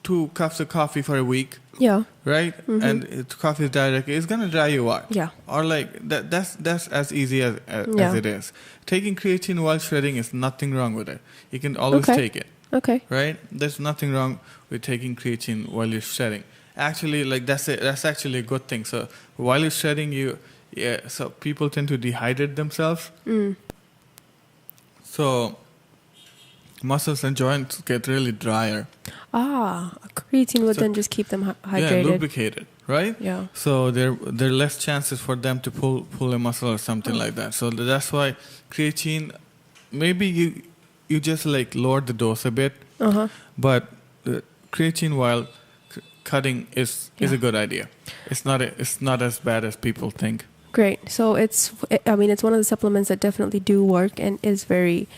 Speaker 1: 2 cups of coffee for a week.
Speaker 2: Yeah.
Speaker 1: Right? And coffee is direct. It's gonna dry you out.
Speaker 2: Yeah.
Speaker 1: Or like that's as easy as it is. Taking creatine while shredding is nothing wrong with it. You can always take it.
Speaker 2: Okay.
Speaker 1: Right? There's nothing wrong with taking creatine while you're shredding. Actually, like that's actually a good thing. So while you're shredding, so people tend to dehydrate themselves. So muscles and joints get really drier.
Speaker 2: Creatine would then just keep them hydrated.
Speaker 1: Yeah, lubricated, right?
Speaker 2: Yeah.
Speaker 1: So there are less chances for them to pull a muscle or something like that. So that's why creatine, maybe you just like lower the dose a bit, but creatine while cutting is a good idea. It's not as bad as people think.
Speaker 2: Great. So it's one of the supplements that definitely do work and is very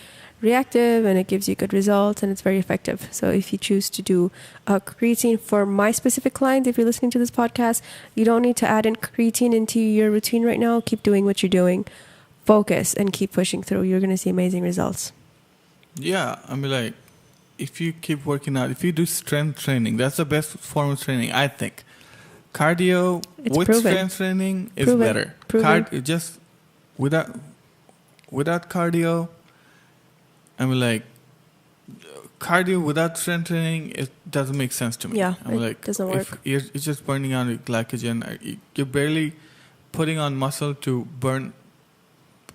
Speaker 2: reactive, and it gives you good results, and it's very effective. So if you choose to do creatine for my specific clients, if you're listening to this podcast, you don't need to add in creatine into your routine right now. Keep doing what you're doing. Focus and keep pushing through. You're going to see amazing results.
Speaker 1: Yeah, I mean, like, if you keep working out, if you do strength training, that's the best form of training, I think. Cardio with strength training is better. Just without cardio, I mean, like, cardio without strength training, it doesn't make sense to me.
Speaker 2: Yeah,
Speaker 1: I mean, like,
Speaker 2: doesn't work.
Speaker 1: You're just burning on glycogen. You're barely putting on muscle to burn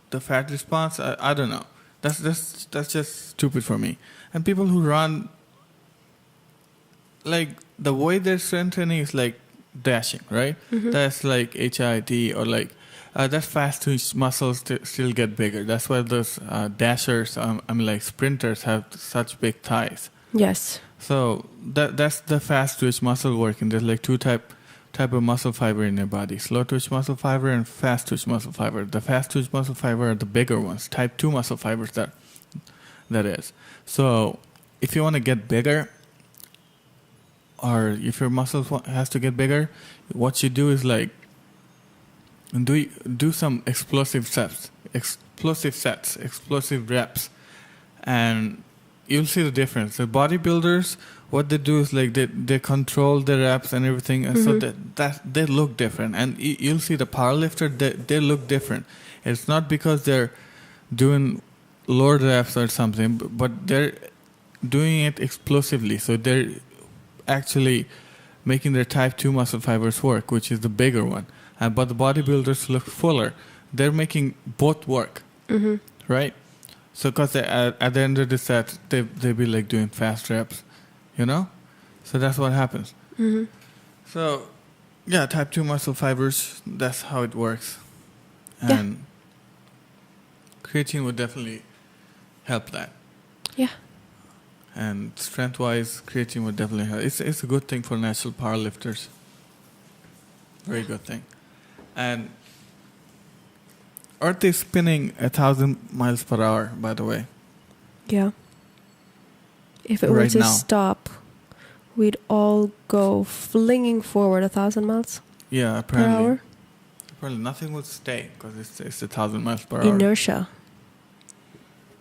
Speaker 1: the fat response. I don't know. That's just stupid for me. And people who run, like, the way their strength training is like dashing, right? That's like HIIT, or like that fast twitch muscles still get bigger. That's why those dashers, like sprinters, have such big thighs.
Speaker 2: Yes.
Speaker 1: So that's the fast twitch muscle working. There's like 2 type of muscle fiber in your body: slow twitch muscle fiber and fast twitch muscle fiber. The fast twitch muscle fiber are the bigger ones, type 2 muscle fibers that is. So if you want to get bigger, or if your muscles has to get bigger, what you do is like do some explosive reps, and you'll see the difference. The bodybuilders, what they do is like they control the reps and everything, and so that they look different. And you'll see the powerlifter, they look different. It's not because they're doing lower reps or something, but they're doing it explosively. So they're actually making their type 2 muscle fibers work, which is the bigger one. But the bodybuilders look fuller. They're making both work, right? So because at the end of the set, they be like doing fast reps, you know? So that's what happens. So, yeah, type 2 muscle fibers, that's how it works. And creatine would definitely help that.
Speaker 2: Yeah.
Speaker 1: And strength-wise, creatine would definitely help. It's a good thing for natural powerlifters. Very good thing. And Earth is spinning 1,000 miles per hour, by the way.
Speaker 2: Yeah. If it were to stop, we'd all go flinging forward 1,000 miles per hour.
Speaker 1: Apparently nothing would stay because it's 1,000 miles per hour.
Speaker 2: Inertia.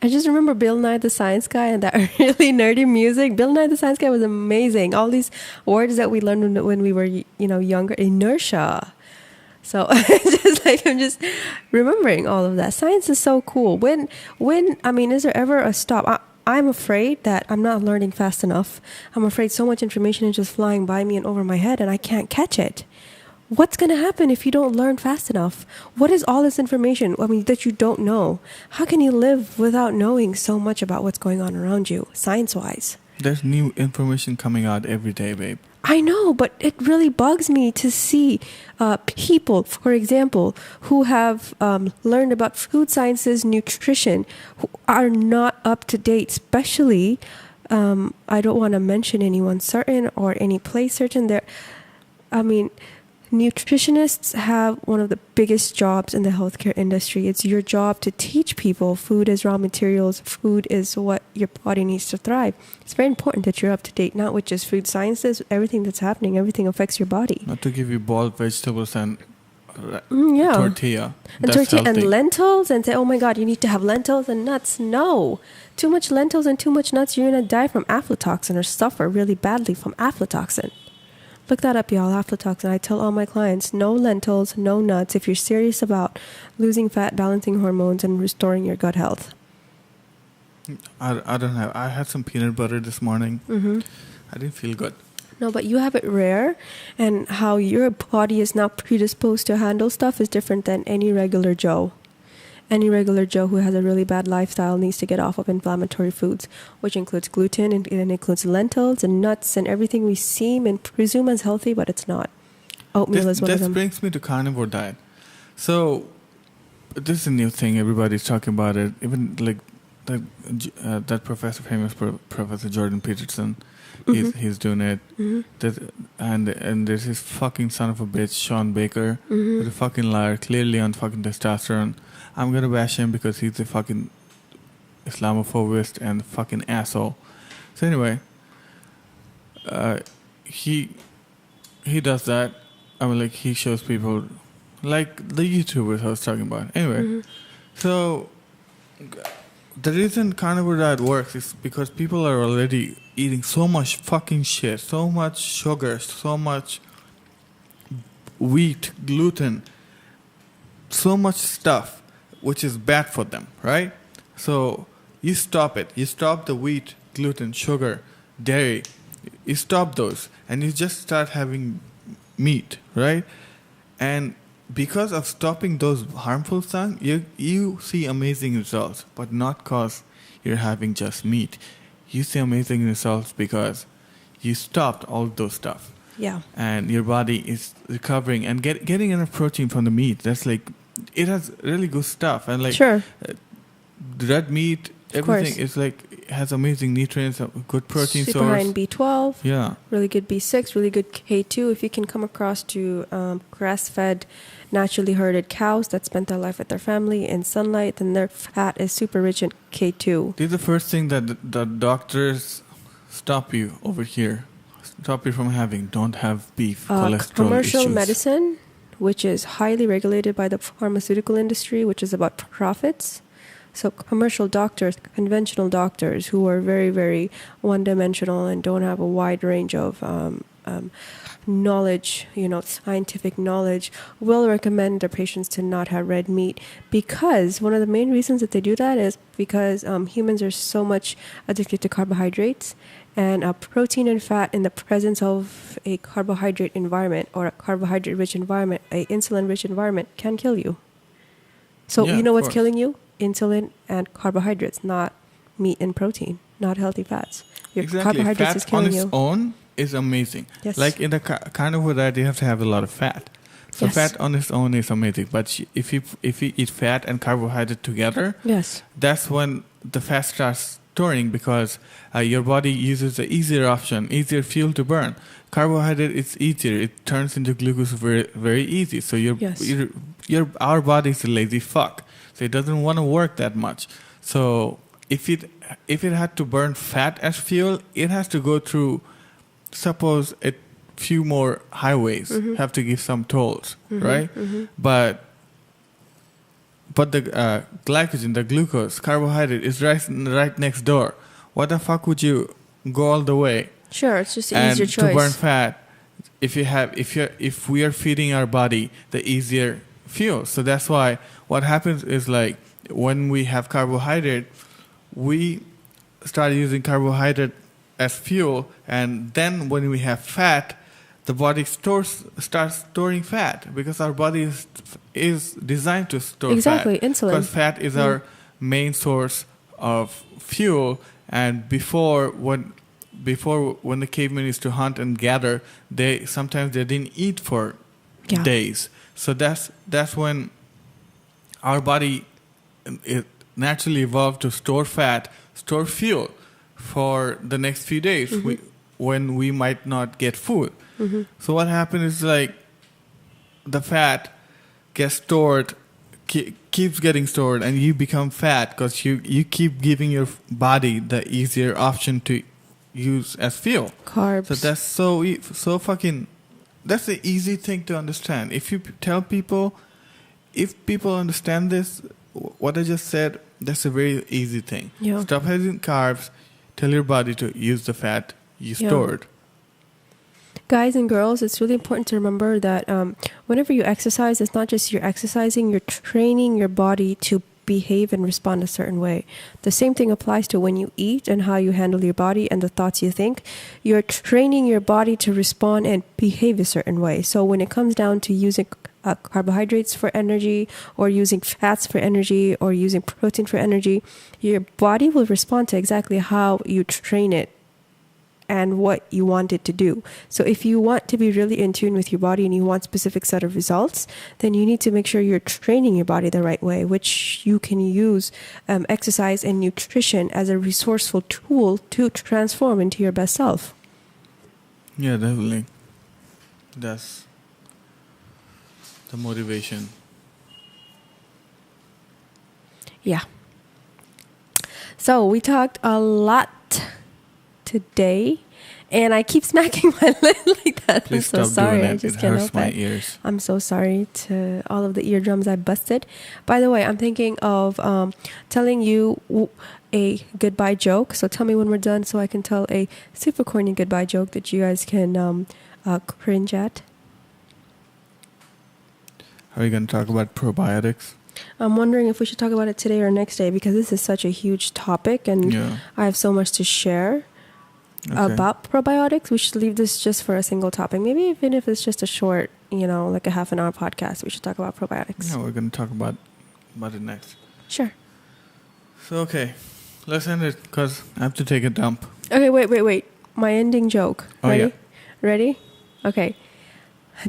Speaker 2: I just remember Bill Nye the Science Guy and that really nerdy music. Bill Nye the Science Guy was amazing. All these words that we learned when we were, younger. Inertia. So I'm just remembering all of that. Science is so cool. Is there ever a stop? I'm afraid that I'm not learning fast enough. I'm afraid so much information is just flying by me and over my head and I can't catch it. What's going to happen if you don't learn fast enough? What is all this information, that you don't know? How can you live without knowing so much about what's going on around you, science-wise?
Speaker 1: There's new information coming out every day, babe.
Speaker 2: I know, but it really bugs me to see people, for example, who have learned about food sciences, nutrition, who are not up to date, especially I don't want to mention anyone certain or any place certain. Nutritionists have one of the biggest jobs in the healthcare industry. It's your job to teach people food is raw materials. Food is what your body needs to thrive. It's very important that you're up to date, not with just food sciences. Everything that's happening, everything affects your body.
Speaker 1: Not to give you boiled vegetables and tortilla.
Speaker 2: And
Speaker 1: That's
Speaker 2: tortilla
Speaker 1: healthy.
Speaker 2: and lentils and say, oh my God, you need to have lentils and nuts. No. Too much lentils and too much nuts, you're going to die from aflatoxin or suffer really badly from aflatoxin. Look that up, y'all, aflatoxin. I tell all my clients, no lentils, no nuts if you're serious about losing fat, balancing hormones, and restoring your gut health.
Speaker 1: I don't have. I had some peanut butter this morning.
Speaker 2: Mm-hmm.
Speaker 1: I didn't feel good.
Speaker 2: No, but you have it rare, and how your body is now predisposed to handle stuff is different than any regular Joe. Any regular Joe who has a really bad lifestyle needs to get off of inflammatory foods, which includes gluten and it includes lentils and nuts and everything we seem and presume as healthy, but it's not. Oatmeal is one of them.
Speaker 1: This brings me to carnivore diet. So this is a new thing. Everybody's talking about it. Even like that professor, famous Professor Jordan Peterson,
Speaker 2: Mm-hmm.
Speaker 1: he's doing it.
Speaker 2: Mm-hmm.
Speaker 1: And there's this fucking son of a bitch, Sean Baker,
Speaker 2: Mm-hmm.
Speaker 1: who's a fucking liar, clearly on fucking testosterone. I'm gonna bash him because he's a fucking Islamophobist and fucking asshole. So anyway, he does that. I mean, like, he shows people, like the YouTubers I was talking about. Anyway,
Speaker 2: Mm-hmm.
Speaker 1: so the reason carnivore diet works is because people are already eating so much fucking shit, so much sugar, so much wheat, gluten, so much stuff which is bad for them, right? So you stop it. You stop the wheat, gluten, sugar, dairy. You stop those and you just start having meat, right? And because of stopping those harmful things, you see amazing results, but not because you're having just meat. You see amazing results because you stopped all those stuff.
Speaker 2: Yeah.
Speaker 1: And your body is recovering and getting enough protein from the meat. That's like, it has really good stuff. And like,
Speaker 2: Sure.
Speaker 1: red meat, everything
Speaker 2: course.
Speaker 1: is like, has amazing nutrients, a good protein
Speaker 2: Super
Speaker 1: source.
Speaker 2: high in B12.
Speaker 1: Yeah.
Speaker 2: Really good B6, really good K2. If you can come across to grass-fed, naturally herded cows that spent their life with their family in sunlight, then their fat is super rich in K2.
Speaker 1: This is the first thing that the doctors stop you over here. Stop you from having. Don't have beef, cholesterol
Speaker 2: Commercial
Speaker 1: issues.
Speaker 2: medicine, which is highly regulated by the pharmaceutical industry, which is about profits. So commercial doctors, conventional doctors who are very, very one-dimensional and don't have a wide range of knowledge, scientific knowledge, will recommend their patients to not have red meat, because one of the main reasons that they do that is because humans are so much addicted to carbohydrates, and protein and fat in the presence of a carbohydrate environment or a carbohydrate-rich environment, a insulin-rich environment, can kill you. So
Speaker 1: Yeah,
Speaker 2: you know
Speaker 1: of
Speaker 2: what's
Speaker 1: course.
Speaker 2: killing you? Insulin and carbohydrates, not meat and protein, not healthy fats. Your
Speaker 1: Exactly.
Speaker 2: carbohydrates
Speaker 1: Fat
Speaker 2: is
Speaker 1: on
Speaker 2: killing
Speaker 1: its
Speaker 2: you.
Speaker 1: own is amazing.
Speaker 2: Yes.
Speaker 1: Like in the carnivore diet, you have to have a lot of fat. So
Speaker 2: Yes.
Speaker 1: fat on its own is amazing. But if you eat fat and carbohydrate together,
Speaker 2: Yes.
Speaker 1: that's when the fat starts storing, because your body uses the easier option, easier fuel to burn. Carbohydrate is easier; it turns into glucose very, very easy. So our body is a lazy fuck, so it doesn't want to work that much. So if it had to burn fat as fuel, it has to go through, suppose, a few more highways.
Speaker 2: Mm-hmm.
Speaker 1: Have to give some tolls,
Speaker 2: Mm-hmm.
Speaker 1: right?
Speaker 2: Mm-hmm.
Speaker 1: But the glycogen, the glucose, carbohydrate is right next door. What the fuck would you go all the way
Speaker 2: Sure, it's just an
Speaker 1: and
Speaker 2: easier
Speaker 1: to
Speaker 2: choice.
Speaker 1: burn fat if we are feeding our body the easier fuel? So that's why what happens is, like, when we have carbohydrate, we start using carbohydrate as fuel, and then when we have fat, the body starts storing fat, because our body is designed to store
Speaker 2: Exactly,
Speaker 1: fat.
Speaker 2: insulin.
Speaker 1: Because fat is our main source of fuel, and before when the cavemen used to hunt and gather, they didn't eat for days. So that's when our body it naturally evolved to store fat, store fuel for the next few days when we might not get food. So what happens is like the fat gets stored, keeps getting stored, and you become fat because you keep giving your body the easier option to use as fuel.
Speaker 2: Carbs.
Speaker 1: So that's so fucking. That's the easy thing to understand. If you tell people, if people understand this, what I just said, that's a very easy thing.
Speaker 2: Yeah.
Speaker 1: Stop having carbs. Tell your body to use the fat you stored.
Speaker 2: Guys and girls, it's really important to remember that whenever you exercise, it's not just you're exercising, you're training your body to behave and respond a certain way. The same thing applies to when you eat and how you handle your body and the thoughts you think. You're training your body to respond and behave a certain way. So when it comes down to using carbohydrates for energy, or using fats for energy, or using protein for energy, your body will respond to exactly how you train it and what you want it to do. So if you want to be really in tune with your body and you want specific set of results, then you need to make sure you're training your body the right way, which you can use exercise and nutrition as a resourceful tool to transform into your best self.
Speaker 1: Yeah, definitely. That's the motivation.
Speaker 2: Yeah. So we talked a lot today, and I keep smacking my lid like that.
Speaker 1: Please
Speaker 2: I'm so
Speaker 1: stop
Speaker 2: sorry.
Speaker 1: doing
Speaker 2: I
Speaker 1: it.
Speaker 2: just
Speaker 1: It
Speaker 2: can't
Speaker 1: hurts
Speaker 2: help
Speaker 1: my
Speaker 2: it.
Speaker 1: ears.
Speaker 2: I'm so sorry to all of the eardrums I busted. By the way, I'm thinking of telling you a goodbye joke. So tell me when we're done so I can tell a super corny goodbye joke that you guys can cringe at.
Speaker 1: Are we going to talk about probiotics?
Speaker 2: I'm wondering if we should talk about it today or next day, because this is such a huge topic and I have so much to share. Okay. About probiotics. We should leave this just for a single topic. Maybe even if it's just a short, like a half an hour podcast, we should talk about probiotics.
Speaker 1: Yeah, we're going to talk about it next.
Speaker 2: Sure.
Speaker 1: So, okay. Let's end it because I have to take a dump.
Speaker 2: Okay, wait. My ending joke. Ready?
Speaker 1: Oh, yeah.
Speaker 2: Ready? Okay.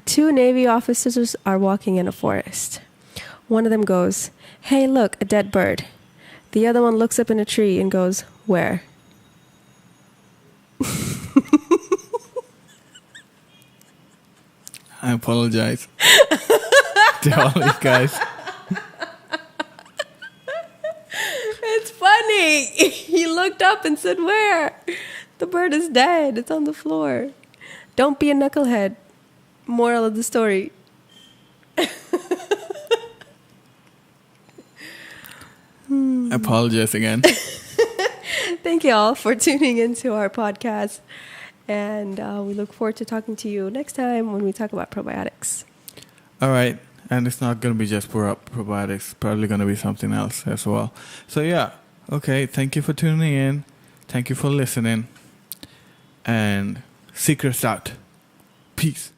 Speaker 2: 2 Navy officers are walking in a forest. One of them goes, "Hey, look, a dead bird." The other one looks up in a tree and goes, "Where?"
Speaker 1: I apologize to all you guys.
Speaker 2: It's funny. He looked up and said, "Where?" The bird is dead. It's on the floor. Don't be a knucklehead. Moral of the story.
Speaker 1: I apologize again.
Speaker 2: Thank you all for tuning into our podcast. And we look forward to talking to you next time when we talk about probiotics.
Speaker 1: All right. And it's not going to be just probiotics. Probably going to be something else as well. So, yeah. Okay. Thank you for tuning in. Thank you for listening. And secrets out. Peace.